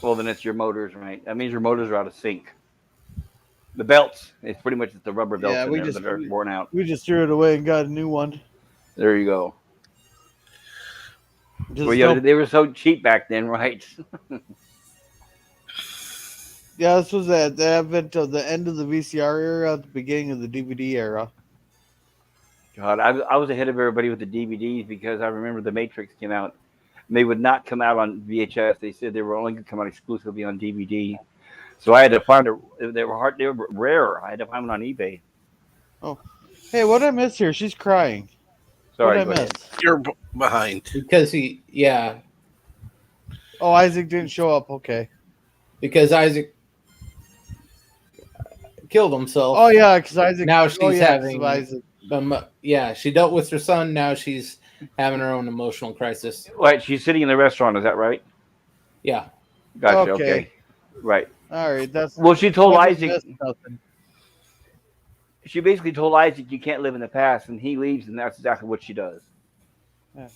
[SPEAKER 4] Well, then it's your motors, right? That means your motors are out of sync. The belts, it's pretty much the rubber belts
[SPEAKER 3] Yeah,
[SPEAKER 4] in
[SPEAKER 3] we
[SPEAKER 4] there
[SPEAKER 3] just-
[SPEAKER 4] that are worn out.
[SPEAKER 3] We just threw it away and got a new one.
[SPEAKER 4] There you go.
[SPEAKER 3] Just
[SPEAKER 4] Well, yeah,
[SPEAKER 3] no-
[SPEAKER 4] they were so cheap back then, right?
[SPEAKER 3] yeah, this was at the advent of the end of the VCR era, at the beginning of the DVD era.
[SPEAKER 4] God, I was ahead of everybody with the DVDs because I remember The Matrix came out, They would not come out on VHS. They said they were only going to come out exclusively on DVD. So I had to find they were hard. They were rare. I had to find them on eBay.
[SPEAKER 3] Oh, hey, what did I miss here? She's crying. What
[SPEAKER 4] Sorry,
[SPEAKER 3] did I
[SPEAKER 4] go
[SPEAKER 3] miss?
[SPEAKER 4] ahead.
[SPEAKER 2] You're behind.
[SPEAKER 1] because
[SPEAKER 3] Oh, Isaac didn't show up. Okay.
[SPEAKER 1] because Isaac killed himself.
[SPEAKER 3] Oh yeah, because Isaac.
[SPEAKER 1] Now
[SPEAKER 3] Oh
[SPEAKER 1] she's
[SPEAKER 3] yeah, 'cause of
[SPEAKER 1] having
[SPEAKER 3] Isaac.
[SPEAKER 1] she dealt with her son. Now she's having her own emotional crisis.
[SPEAKER 4] Right, she's sitting in the restaurant. Is that right?
[SPEAKER 1] Yeah,
[SPEAKER 4] Gotcha.
[SPEAKER 3] Okay.
[SPEAKER 4] Okay. Right.
[SPEAKER 3] All right, that's.
[SPEAKER 4] Well, she told
[SPEAKER 3] I just
[SPEAKER 4] Isaac.
[SPEAKER 3] missed nothing.
[SPEAKER 4] She basically told Isaac you can't live in the past, and he leaves, and that's exactly what she does.
[SPEAKER 3] Yeah.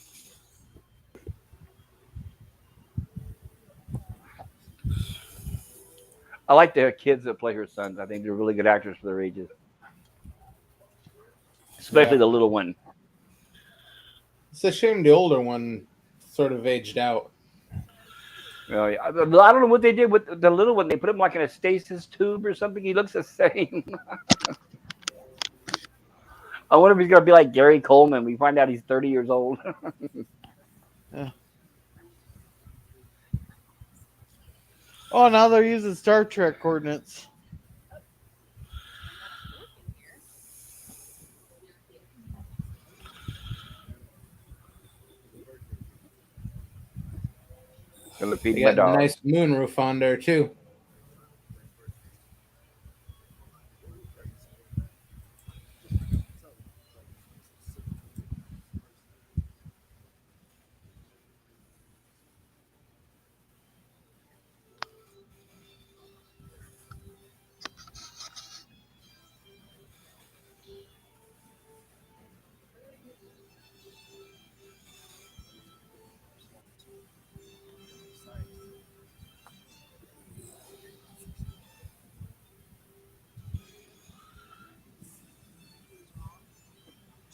[SPEAKER 4] I like the kids that play her sons. I think they're really good actors for their ages, especially
[SPEAKER 1] Yeah.
[SPEAKER 4] the little one.
[SPEAKER 1] It's a shame the older one sort of aged out.
[SPEAKER 4] I don't know what they did with the little one. They put him like in a stasis tube or something. He looks the same. I wonder if he's gonna be like Gary Coleman. We find out he's 30 years old.
[SPEAKER 3] Yeah. Oh, now they're using Star Trek coordinates.
[SPEAKER 4] Gonna feed
[SPEAKER 1] They
[SPEAKER 4] my
[SPEAKER 1] got a
[SPEAKER 4] dog.
[SPEAKER 1] nice moon roof on there too.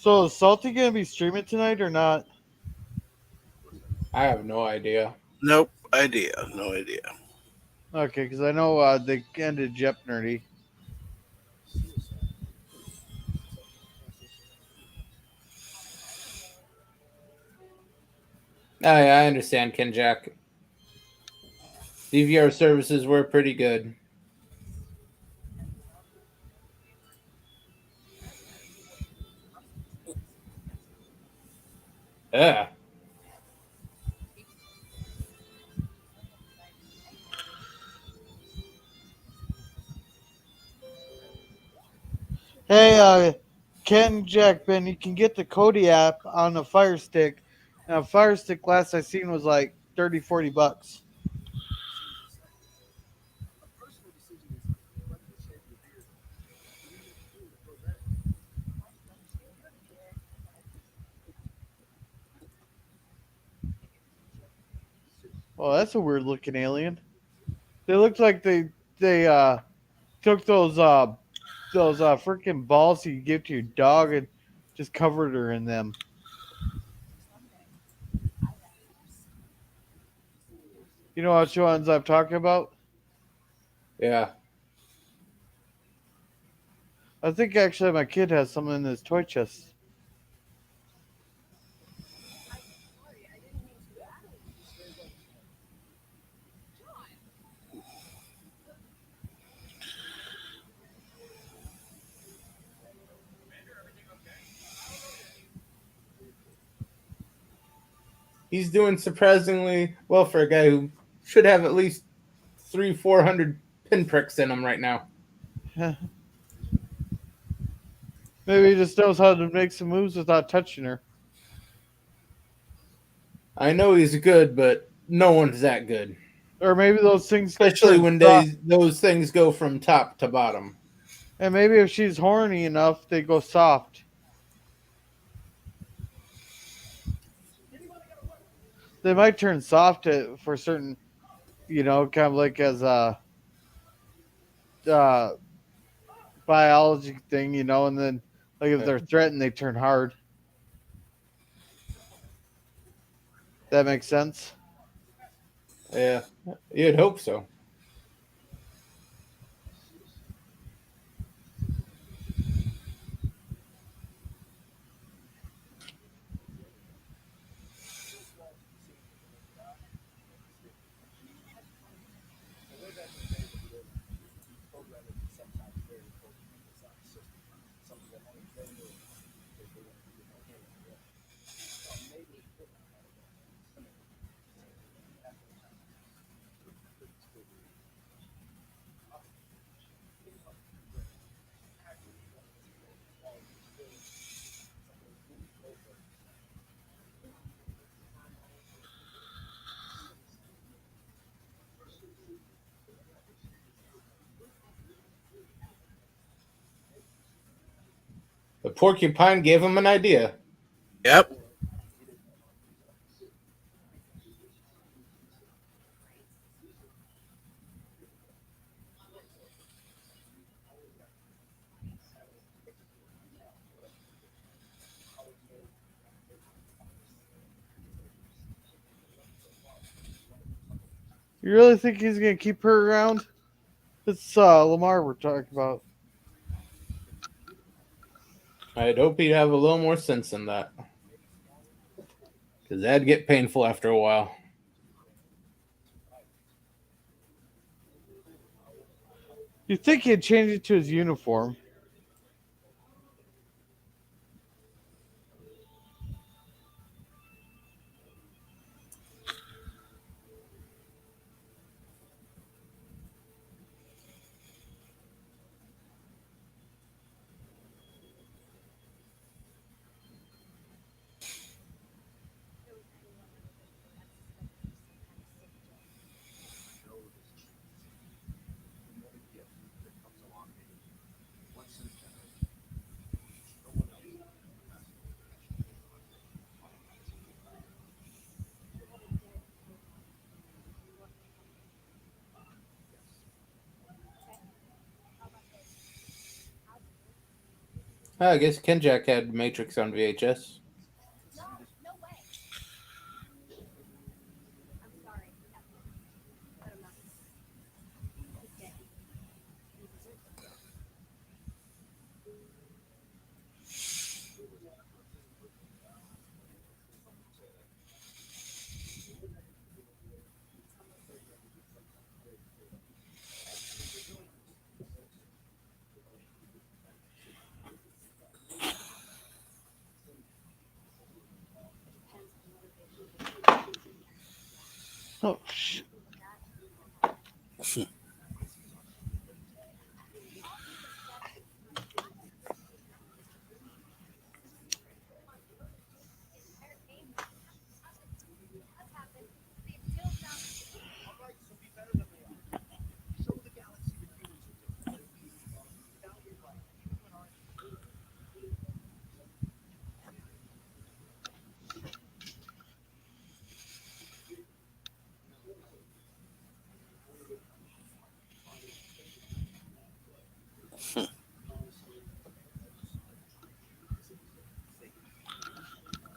[SPEAKER 3] So is Salty gonna be streaming tonight or not?
[SPEAKER 1] I have no idea.
[SPEAKER 2] Nope. Idea. No idea.
[SPEAKER 3] Okay, because I know they ended Jep Nerdy.
[SPEAKER 1] I understand, Ken Jack. DVR services were pretty good. Yeah.
[SPEAKER 3] Hey, Ken Jack Ben, you can get the Kodi app on a Fire Stick. Now, a Fire Stick last I seen was like 30, 40 bucks. Oh, that's a weird looking alien. They looked like they took those freaking balls you give to your dog and just covered her in them. You know which ones I'm talking about?
[SPEAKER 1] Yeah.
[SPEAKER 3] I think actually my kid has some in his toy chest.
[SPEAKER 1] He's doing surprisingly well for a guy who should have at least 400 pinpricks in him right now.
[SPEAKER 3] Maybe he just knows how to make some moves without touching her.
[SPEAKER 1] I know he's good, but no one's that good.
[SPEAKER 3] Or maybe those things,
[SPEAKER 1] Especially when those things go from top to bottom.
[SPEAKER 3] and maybe if she's horny enough, they go soft. They might turn soft for certain, kind of like as a biology thing, and then like if they're threatened, they turn hard. That makes sense.
[SPEAKER 1] Yeah, you'd hope so. porcupine gave him an idea.
[SPEAKER 2] Yep.
[SPEAKER 3] You really think he's gonna keep her around? It's Lamar we're talking about.
[SPEAKER 1] I'd hope he'd have a little more sense than that. Because that'd get painful after a while.
[SPEAKER 3] You think he'd change it to his uniform?
[SPEAKER 1] I guess Ken Jack had Matrix on VHS.
[SPEAKER 3] Oh, shit.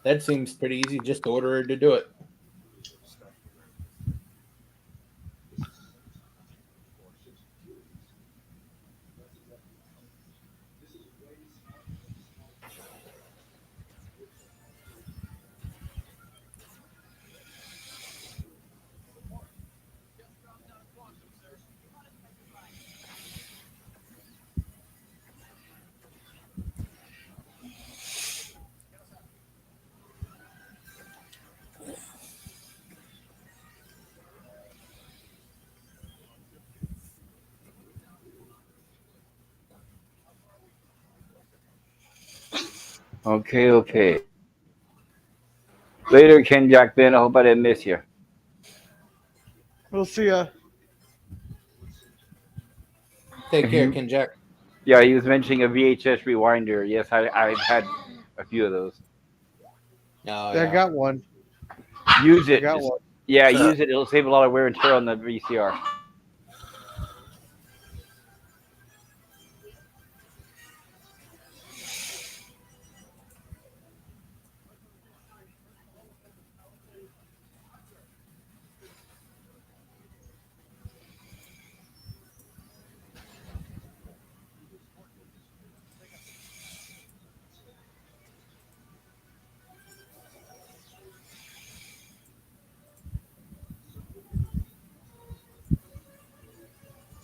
[SPEAKER 1] That seems pretty easy. Just order her to do it.
[SPEAKER 4] Okay. Later, Ken Jack Ben. I hope I didn't miss you.
[SPEAKER 3] We'll see ya.
[SPEAKER 1] Take care, Ken Jack.
[SPEAKER 4] Yeah, he was mentioning a VHS rewinder. Yes, I've had a few of those.
[SPEAKER 1] Oh,
[SPEAKER 3] I
[SPEAKER 1] yeah.
[SPEAKER 3] got one.
[SPEAKER 4] Use
[SPEAKER 3] I
[SPEAKER 4] it.
[SPEAKER 3] got one.
[SPEAKER 4] Yeah, use it. It'll save a lot of wear and tear on the VCR.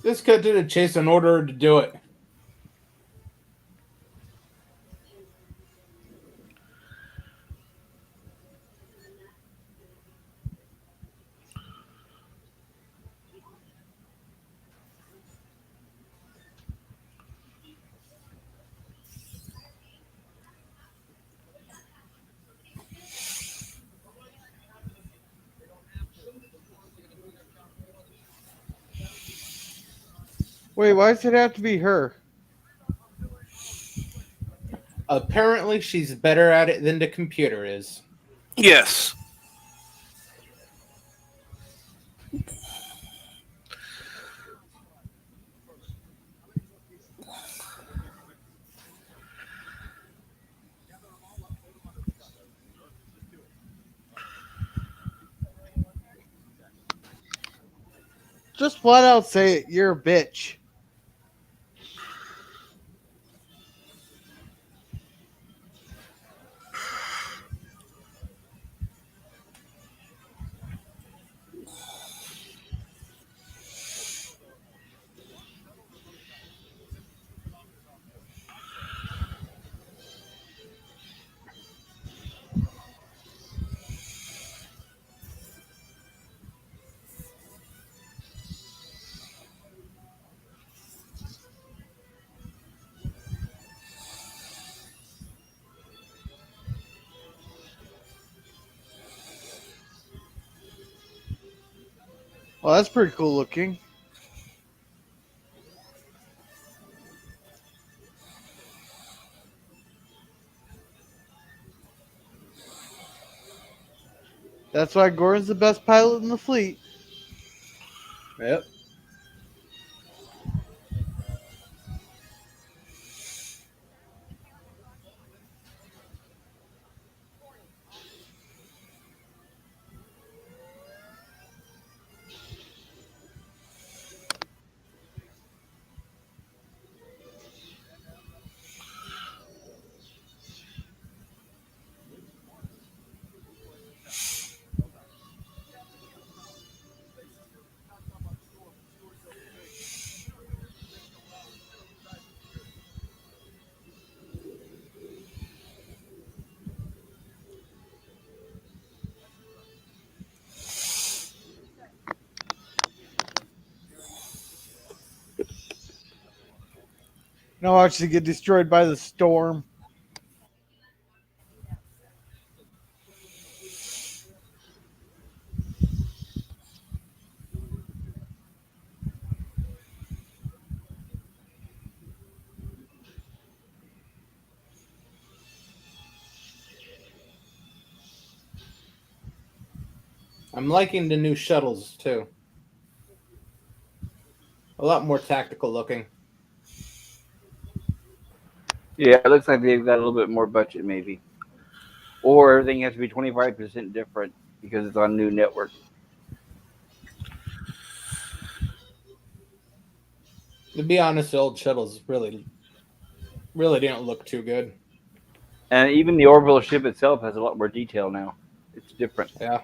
[SPEAKER 1] Just cut to the chase and order her to do it.
[SPEAKER 3] Wait, why does it have to be her?
[SPEAKER 1] Apparently, she's better at it than the computer is.
[SPEAKER 2] Yes.
[SPEAKER 3] Just flat out say it. You're a bitch. Well, that's pretty cool looking. That's why Gordon's the best pilot in the fleet.
[SPEAKER 1] Yep.
[SPEAKER 3] Now watch it get destroyed by the storm.
[SPEAKER 1] I'm liking the new shuttles too. A lot more tactical looking.
[SPEAKER 4] Yeah, it looks like they've got a little bit more budget, maybe. Or everything has to be 25% different because it's on a new network.
[SPEAKER 1] To be honest, the old shuttles really didn't look too good.
[SPEAKER 4] And even the Orville ship itself has a lot more detail now. It's different.
[SPEAKER 1] Yeah.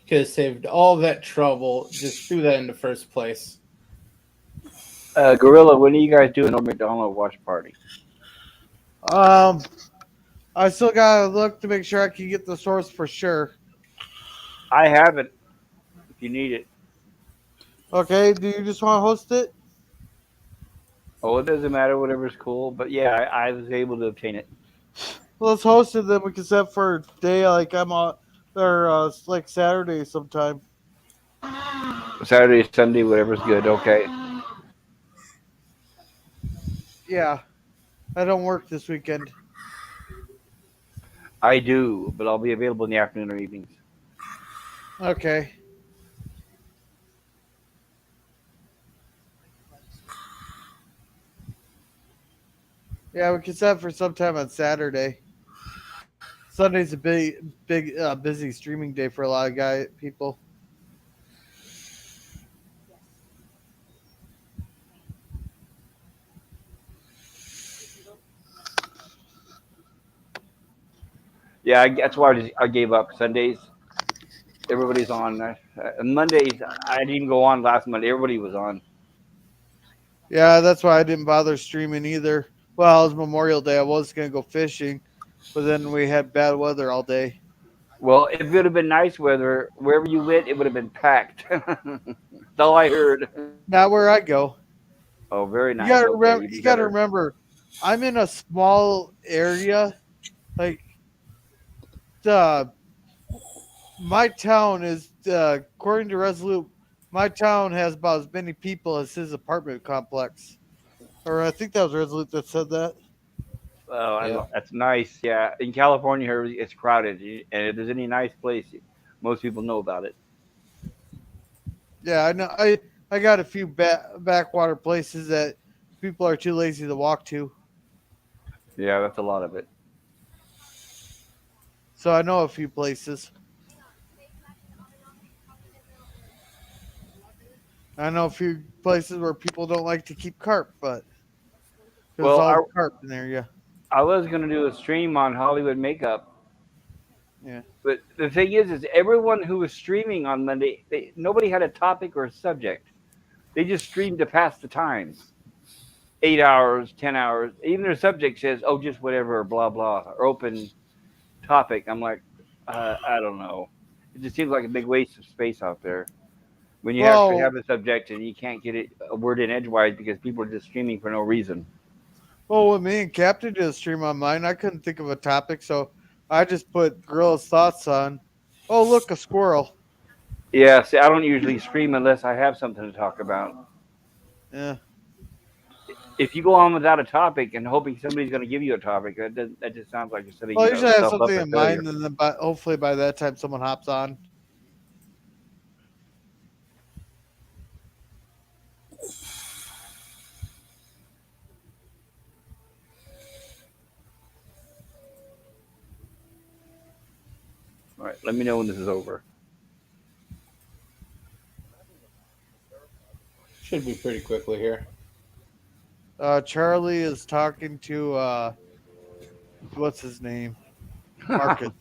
[SPEAKER 1] Could have saved all that trouble. Just do that in the first place.
[SPEAKER 4] Gorilla, when are you guys doing a McDonald watch party?
[SPEAKER 3] I still gotta look to make sure I can get the source for sure.
[SPEAKER 4] I have it if you need it.
[SPEAKER 3] Okay, do you just want to host it?
[SPEAKER 4] Oh, it doesn't matter, whatever's cool. But yeah, I was able to obtain it.
[SPEAKER 3] Let's host it, then we can set for a day like I'm on, or like Saturday sometime.
[SPEAKER 4] Saturday, Sunday, whatever's good. Okay.
[SPEAKER 3] Yeah, I don't work this weekend.
[SPEAKER 4] I do, but I'll be available in the afternoon or evenings.
[SPEAKER 3] Okay. Yeah, we can set for sometime on Saturday. Sunday's a big, busy streaming day for a lot of people.
[SPEAKER 4] Yeah, that's why I gave up. Sundays, everybody's on. Mondays, I didn't even go on last Monday. Everybody was on.
[SPEAKER 3] Yeah, that's why I didn't bother streaming either. Well, it was Memorial Day. I was gonna go fishing, but then we had bad weather all day.
[SPEAKER 4] Well, if it would have been nice weather, wherever you went, it would have been packed. That's all I heard.
[SPEAKER 3] Not where I go.
[SPEAKER 4] Oh, very
[SPEAKER 3] You
[SPEAKER 4] nice.
[SPEAKER 3] gotta
[SPEAKER 4] Okay,
[SPEAKER 3] remember.
[SPEAKER 4] even
[SPEAKER 3] You gotta
[SPEAKER 4] better.
[SPEAKER 3] remember. I'm in a small area. Like the my town is, according to Resolute, my town has about as many people as his apartment complex. Or I think that was Resolute that said that.
[SPEAKER 4] Oh,
[SPEAKER 1] Yeah.
[SPEAKER 4] that's nice. Yeah, in California, here it's crowded, and if there's any nice place, most people know about it.
[SPEAKER 3] Yeah, I know. I got a few backwater places that people are too lazy to walk to.
[SPEAKER 4] Yeah, that's a lot of it.
[SPEAKER 3] So I know a few places. I know a few places where people don't like to keep carp, but there's
[SPEAKER 4] Well,
[SPEAKER 3] always carp in there. Yeah,
[SPEAKER 4] I was gonna do a stream on Hollywood makeup,
[SPEAKER 3] yeah.
[SPEAKER 4] but the thing is everyone who was streaming on Monday, nobody had a topic or a subject. They just streamed to pass the time. 8 hours, 10 hours. Even their subject says, "Oh, just whatever," blah blah, or open topic. I'm like, I don't know. It just seems like a big waste of space out there when you actually
[SPEAKER 3] Well,
[SPEAKER 4] have a subject and you can't get it a word in edgewise because people are just streaming for no reason.
[SPEAKER 3] when me and Captain did a stream on mine, I couldn't think of a topic, so I just put Gorilla's thoughts on. Oh, look, a squirrel.
[SPEAKER 4] Yeah, see, I don't usually stream unless I have something to talk about.
[SPEAKER 3] Yeah.
[SPEAKER 4] If you go on without a topic and hoping somebody's going to give you a topic, that just sounds like you're setting
[SPEAKER 3] Well, usually I have
[SPEAKER 4] yourself up
[SPEAKER 3] something
[SPEAKER 4] for
[SPEAKER 3] in
[SPEAKER 4] failure.
[SPEAKER 3] mind, and then hopefully by that time someone hops on.
[SPEAKER 4] All right, let me know when this is over.
[SPEAKER 1] Should be pretty quickly here.
[SPEAKER 3] Charlie is talking to what's his name? Marcus.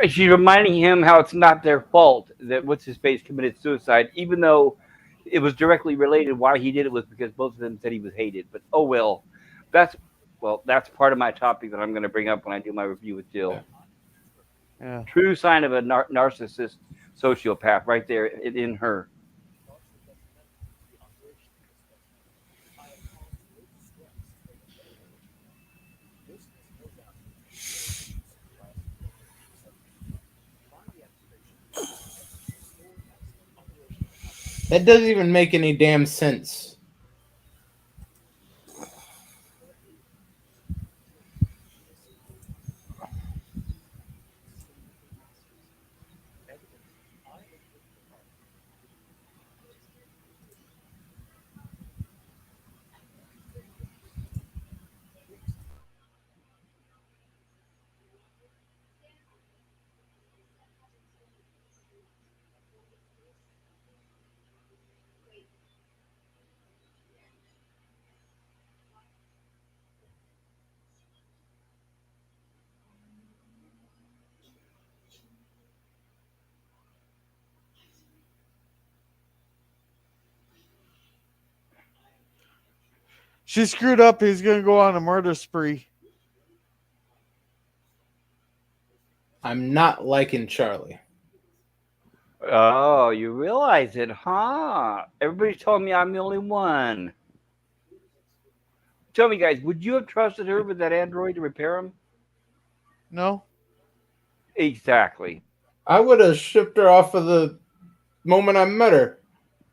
[SPEAKER 4] She's reminding him how it's not their fault that what's his face committed suicide, even though it was directly related. Why he did it was because both of them said he was hated. But oh well, that's that's part of my topic that I'm going to bring up when I do my review with Jill.
[SPEAKER 3] Yeah.
[SPEAKER 4] True sign of a narcissist sociopath, right there in her.
[SPEAKER 1] That doesn't even make any damn sense.
[SPEAKER 3] She screwed up. He's going to go on a murder spree.
[SPEAKER 1] I'm not liking Charlie.
[SPEAKER 4] Oh, you realize it, huh? Everybody's telling me I'm the only one. Tell me, guys, would you have trusted her with that android to repair him?
[SPEAKER 3] No?
[SPEAKER 4] Exactly.
[SPEAKER 1] I would have shipped her off of the moment I met her.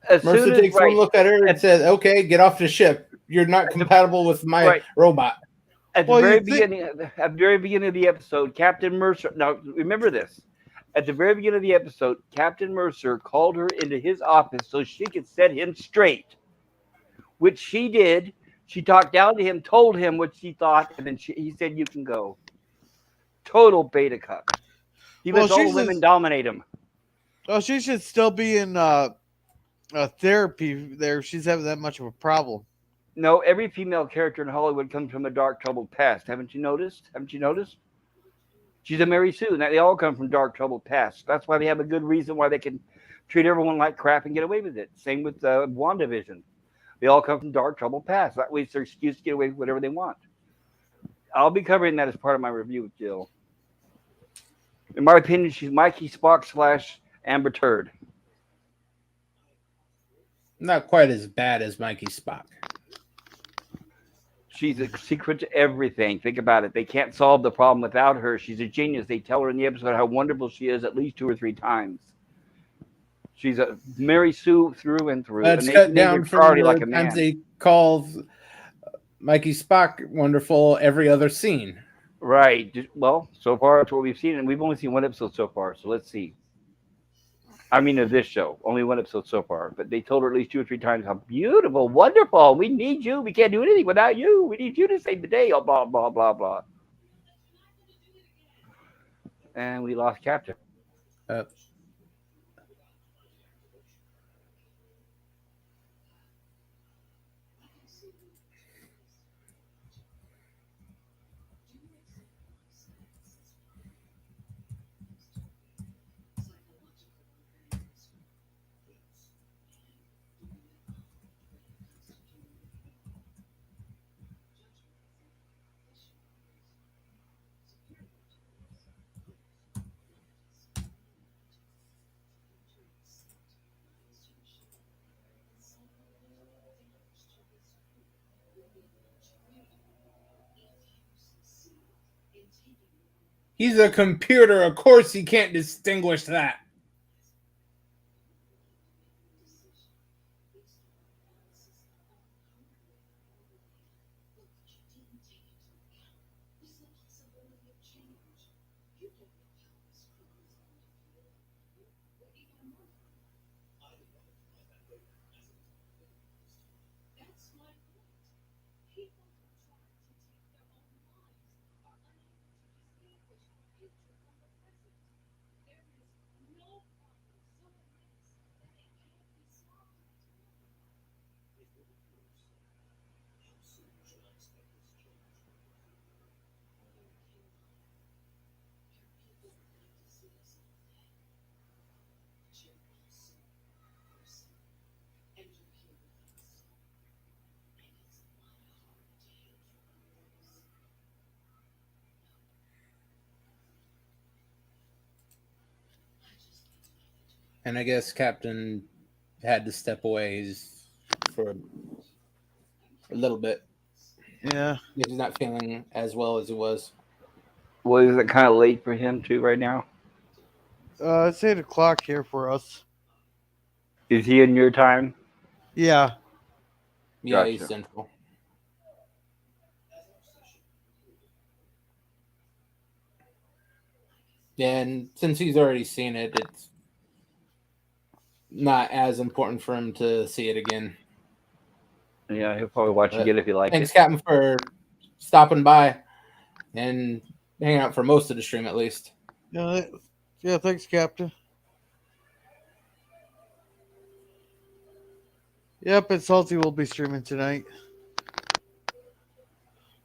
[SPEAKER 4] As
[SPEAKER 1] Mercer
[SPEAKER 4] soon as
[SPEAKER 1] takes one look at her and says, "Okay, get off the ship. You're not compatible with my robot."
[SPEAKER 4] At the
[SPEAKER 3] Well,
[SPEAKER 4] very
[SPEAKER 3] you think-
[SPEAKER 4] beginning, at the very beginning of the episode, Captain Mercer. Now, remember this. At the very beginning of the episode, Captain Mercer called her into his office so she could set him straight. which she did. She talked down to him, told him what she thought, and then he said, "You can go." Total beta cuck. He lets all the women dominate him.
[SPEAKER 3] Oh, she should still be in therapy there. She's having that much of a problem.
[SPEAKER 4] No, every female character in Hollywood comes from a dark, troubled past. Haven't you noticed? She's a Mary Sue. They all come from dark, troubled pasts. That's why they have a good reason why they can treat everyone like crap and get away with it. Same with WandaVision. They all come from dark, troubled pasts. That way it's their excuse to get away with whatever they want. I'll be covering that as part of my review with Jill. In my opinion, she's Mikey Spock / Amber Turd.
[SPEAKER 1] Not quite as bad as Mikey Spock.
[SPEAKER 4] She's a secret to everything. Think about it. They can't solve the problem without her. She's a genius. They tell her in the episode how wonderful she is at least 2 or 3 times. She's a Mary Sue through and through.
[SPEAKER 1] That's cut down from the times they call Mikey Spock wonderful every other scene.
[SPEAKER 4] Right. Well, so far that's what we've seen, and we've only seen 1 episode so far. So let's see. I mean, of this show, only 1 episode so far. But they told her at least 2 or 3 times how beautiful, wonderful. We need you. We can't do anything without you. We need you to save the day. Blah blah blah blah. And we lost Captain.
[SPEAKER 1] He's a computer. Of course he can't distinguish that. And I guess Captain had to step away for a little bit.
[SPEAKER 3] Yeah.
[SPEAKER 1] He's not feeling as well as he was.
[SPEAKER 4] Well, is it kind of late for him too right now?
[SPEAKER 3] It's 8 o'clock here for us.
[SPEAKER 4] Is he in your time?
[SPEAKER 3] Yeah.
[SPEAKER 1] Yeah,
[SPEAKER 4] Gotcha.
[SPEAKER 1] he's central. And since he's already seen it, it's not as important for him to see it again.
[SPEAKER 4] Yeah, he'll probably watch it again if he likes
[SPEAKER 1] Thanks,
[SPEAKER 4] it.
[SPEAKER 1] Captain, for stopping by and hanging out for most of the stream, at least.
[SPEAKER 3] Yeah, thanks, Captain. Yep, and Salty will be streaming tonight.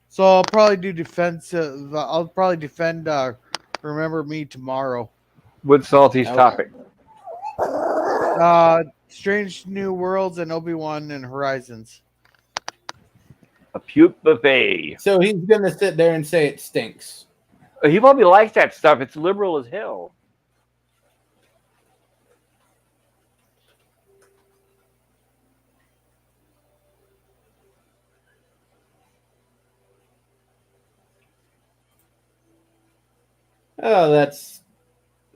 [SPEAKER 3] So I'll probably do defensive. I'll probably defend Remember Me tomorrow.
[SPEAKER 4] What's Salty's
[SPEAKER 1] Okay.
[SPEAKER 4] topic?
[SPEAKER 3] Strange New Worlds and Obi-Wan and Horizons.
[SPEAKER 4] A puke buffet.
[SPEAKER 1] So he's going to sit there and say it stinks.
[SPEAKER 4] He probably likes that stuff. It's liberal as hell.
[SPEAKER 1] Oh, that's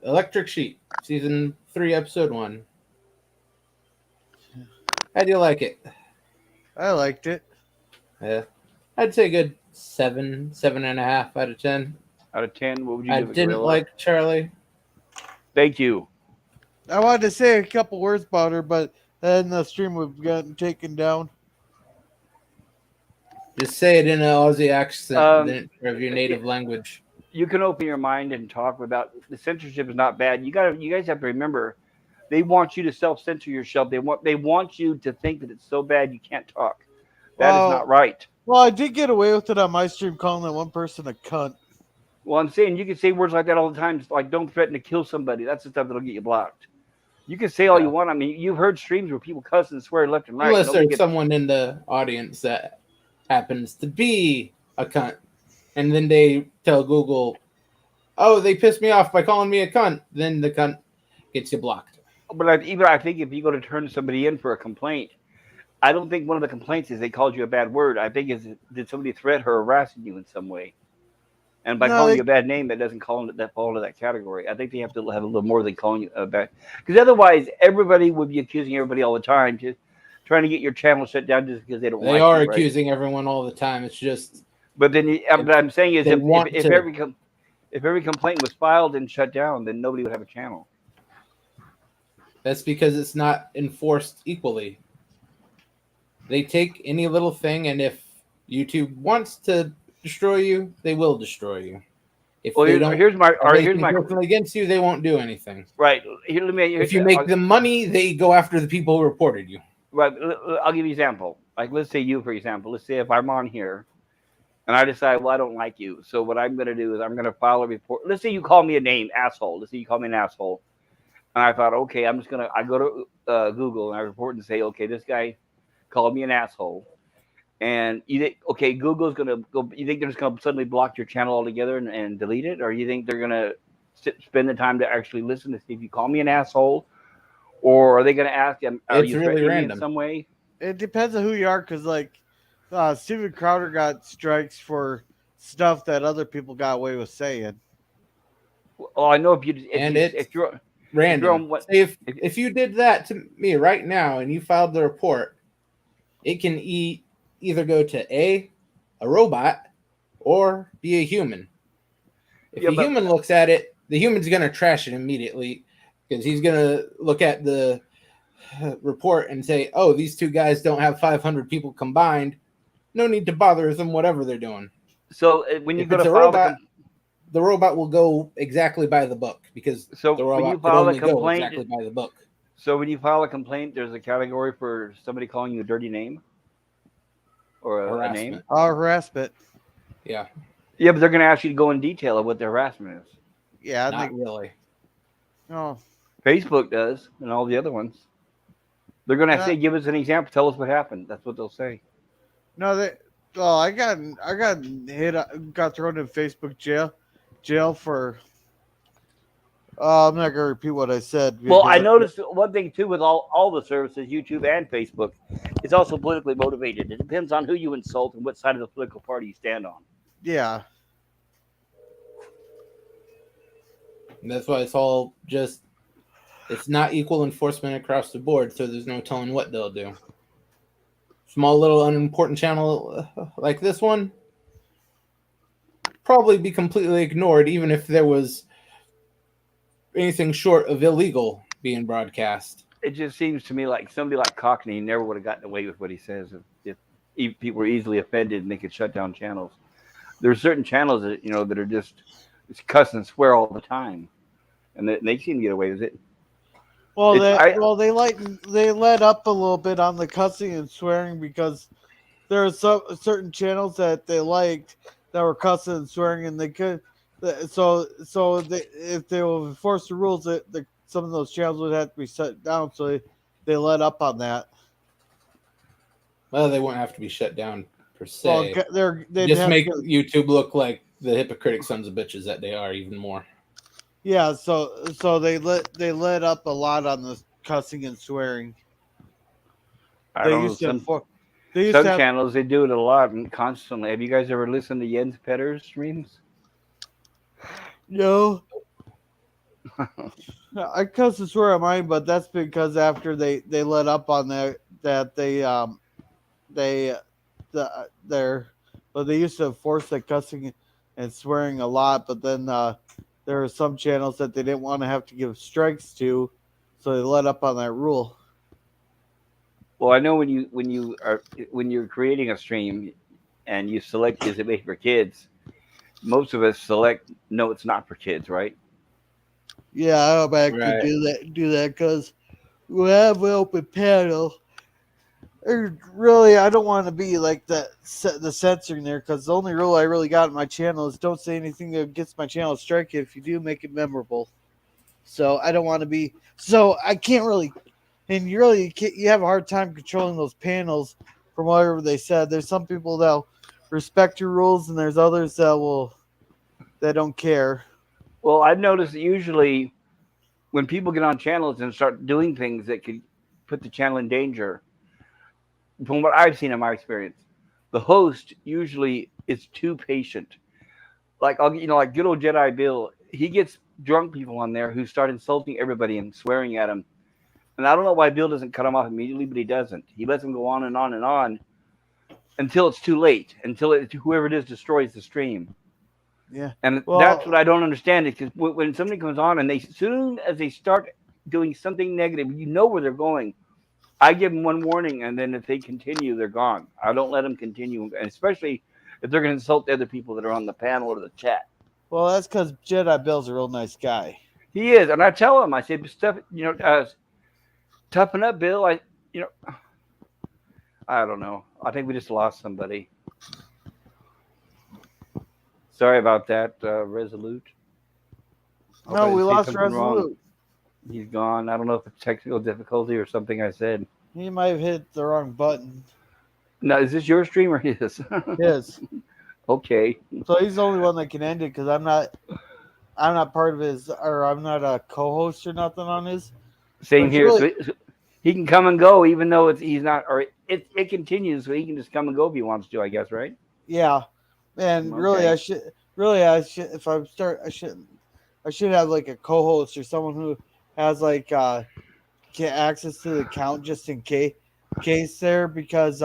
[SPEAKER 1] Electric Sheep, Season 3, Episode 1. How do you like it?
[SPEAKER 3] I liked it.
[SPEAKER 1] Yeah. I'd say a good 7.5 out of 10.
[SPEAKER 4] Out of 10, what would you
[SPEAKER 1] I
[SPEAKER 4] give it?
[SPEAKER 1] didn't
[SPEAKER 4] Gorilla?
[SPEAKER 1] like Charlie.
[SPEAKER 4] Thank you.
[SPEAKER 3] I wanted to say a couple words about her, but then the stream would have gotten taken down.
[SPEAKER 1] Just say it in an Aussie accent of your
[SPEAKER 4] Yeah.
[SPEAKER 1] native language.
[SPEAKER 4] You can open your mind and talk without the censorship is not bad. You guys have to remember, they want you to self censor yourself. They want you to think that it's so bad you can't talk. That is not right.
[SPEAKER 3] Well, I did get away with it on my stream calling that one person a cunt.
[SPEAKER 4] Well, I'm saying you can say words like that all the time. Just like don't threaten to kill somebody. That's the stuff that'll get you blocked. You can say all you want. I mean, you've heard streams where people cuss and swear left and right.
[SPEAKER 1] Unless there's someone in the audience that happens to be a cunt, and then they tell Google, "Oh, they pissed me off by calling me a cunt." Then the cunt gets you blocked.
[SPEAKER 4] But I think if you go to turn somebody in for a complaint, I don't think one of the complaints is they called you a bad word. I think is did somebody threat or harassing you in some way, and by calling you a bad name, that doesn't fall into that category. I think they have to have a little more than calling you a bad, because otherwise everybody would be accusing everybody all the time, just trying to get your channel shut down just because they don't.
[SPEAKER 1] They are accusing everyone all the time. It's just.
[SPEAKER 4] But then what I'm saying is, if every complaint was filed and shut down, then nobody would have a channel.
[SPEAKER 1] That's because it's not enforced equally. They take any little thing, and if YouTube wants to destroy you, they will destroy you. If they don't, here's my against you, they won't do anything.
[SPEAKER 4] Right.
[SPEAKER 1] If you make them money, they go after the people who reported you.
[SPEAKER 4] Right. I'll give you an example. Like, let's say you, for example. Let's say if I'm on here, and I decide, well, I don't like you. So what I'm going to do is I'm going to file a report. Let's say you call me a name, asshole. Let's say you call me an asshole. And I thought, okay, I go to Google and I report and say, okay, this guy called me an asshole. And you think, okay, Google's going to go, you think they're just going to suddenly block your channel altogether and delete it? Or you think they're going to spend the time to actually listen to see if you call me an asshole? Or are they going to ask, are you really random in some way?
[SPEAKER 3] It depends on who you are, because, like, Steven Crowder got strikes for stuff that other people got away with saying.
[SPEAKER 4] Well, I know if you're
[SPEAKER 1] random. If you did that to me right now and you filed the report, it can either go to a robot or be a human. If a human looks at it, the human's going to trash it immediately, because he's going to look at the report and say, oh, these two guys don't have 500 people combined. No need to bother with them, whatever they're doing.
[SPEAKER 4] So when you go to
[SPEAKER 1] file the robot will go exactly by the book, because the robot
[SPEAKER 4] when you file a complaint,
[SPEAKER 1] go exactly by the book.
[SPEAKER 4] So when you file a complaint, there's a category for somebody calling you a dirty name or a name.
[SPEAKER 3] Harassment.
[SPEAKER 1] Yeah.
[SPEAKER 4] Yeah, but they're going to ask you to go in detail of what the harassment is.
[SPEAKER 3] Yeah,
[SPEAKER 1] not really.
[SPEAKER 3] No.
[SPEAKER 4] Facebook does, and all the other ones. They're going to say, give us an example. Tell us what happened. That's what they'll say.
[SPEAKER 3] No, I got hit. Got thrown in Facebook jail for. I'm not gonna repeat what I said.
[SPEAKER 4] Well, I noticed one thing too with all the services, YouTube and Facebook, it's also politically motivated. It depends on who you insult and what side of the political party you stand on.
[SPEAKER 3] Yeah.
[SPEAKER 1] And that's why it's all just. It's not equal enforcement across the board, so there's no telling what they'll do. Small little unimportant channel like this one probably be completely ignored, even if there was anything short of illegal being broadcast.
[SPEAKER 4] It just seems to me like somebody like Cockney never would have gotten away with what he says if people were easily offended and they could shut down channels. There are certain channels that that are just cuss and swear all the time, and they seem to get away with it.
[SPEAKER 3] Well, they let up a little bit on the cussing and swearing, because there are certain channels that they liked that were cussing and swearing, and they could. So if they will enforce the rules, that some of those channels would have to be shut down. So they let up on that.
[SPEAKER 1] Well, they won't have to be shut down per se.
[SPEAKER 3] Well, they
[SPEAKER 1] just make YouTube look like the hypocritic sons of bitches that they are even more.
[SPEAKER 3] Yeah, so they let up a lot on the cussing and swearing.
[SPEAKER 4] Some channels they do it a lot and constantly. Have you guys ever listened to Jens Petter's streams?
[SPEAKER 3] No. I cuss and swear on mine, but that's because after they let up on they used to enforce the cussing and swearing a lot, but then there are some channels that they didn't want to have to give strikes to, so they let up on that rule.
[SPEAKER 4] Well, I know when you're creating a stream, and you select, is it made for kids? Most of us select, no, it's not for kids, right?
[SPEAKER 3] Yeah, I hope I could
[SPEAKER 1] Right.
[SPEAKER 3] do that because we have an open panel. Really, I don't want to be like the censoring there because the only rule I really got in my channel is don't say anything that gets my channel strike. If you do, make it memorable. So I don't want to be. So I can't really, and you have a hard time controlling those panels from whatever they said. There's some people that'll respect your rules, and there's others that don't care.
[SPEAKER 4] Well, I've noticed that usually when people get on channels and start doing things that could put the channel in danger, from what I've seen in my experience, the host usually is too patient. Like like good old Jedi Bill, he gets drunk people on there who start insulting everybody and swearing at him. And I don't know why Bill doesn't cut him off immediately, but he doesn't. He lets him go on and on and on until it's too late, until whoever it is destroys the stream.
[SPEAKER 3] Yeah.
[SPEAKER 4] And
[SPEAKER 3] Well,
[SPEAKER 4] that's what I don't understand. Because when somebody comes on and as soon as they start doing something negative, you know where they're going. I give them one warning, and then if they continue, they're gone. I don't let them continue, and especially if they're going to insult the other people that are on the panel or the chat.
[SPEAKER 3] Well, that's because Jedi Bill's a real nice guy.
[SPEAKER 4] He is, and I tell him, I say, stuff, toughen up, Bill. I don't know. I think we just lost somebody. Sorry about that, Resolute. Hope I
[SPEAKER 3] No,
[SPEAKER 4] didn't
[SPEAKER 3] we
[SPEAKER 4] say
[SPEAKER 3] lost
[SPEAKER 4] something wrong.
[SPEAKER 3] Resolute.
[SPEAKER 4] He's gone. I don't know if it's technical difficulty or something I said.
[SPEAKER 3] He might have hit the wrong button.
[SPEAKER 4] Now, is this your stream or his?
[SPEAKER 3] Yes.
[SPEAKER 4] Okay.
[SPEAKER 3] So he's the only one that can end it because I'm not part of his, or I'm not a co-host or nothing on his.
[SPEAKER 4] Same
[SPEAKER 3] But
[SPEAKER 4] here.
[SPEAKER 3] really-
[SPEAKER 4] So he can come and go, even though he's not, or it continues, so he can just come and go if he wants to, I guess, right?
[SPEAKER 3] Yeah, and really,
[SPEAKER 4] Okay.
[SPEAKER 3] I should, if I start, I should have like a co-host or someone who has like access to the account just in case there because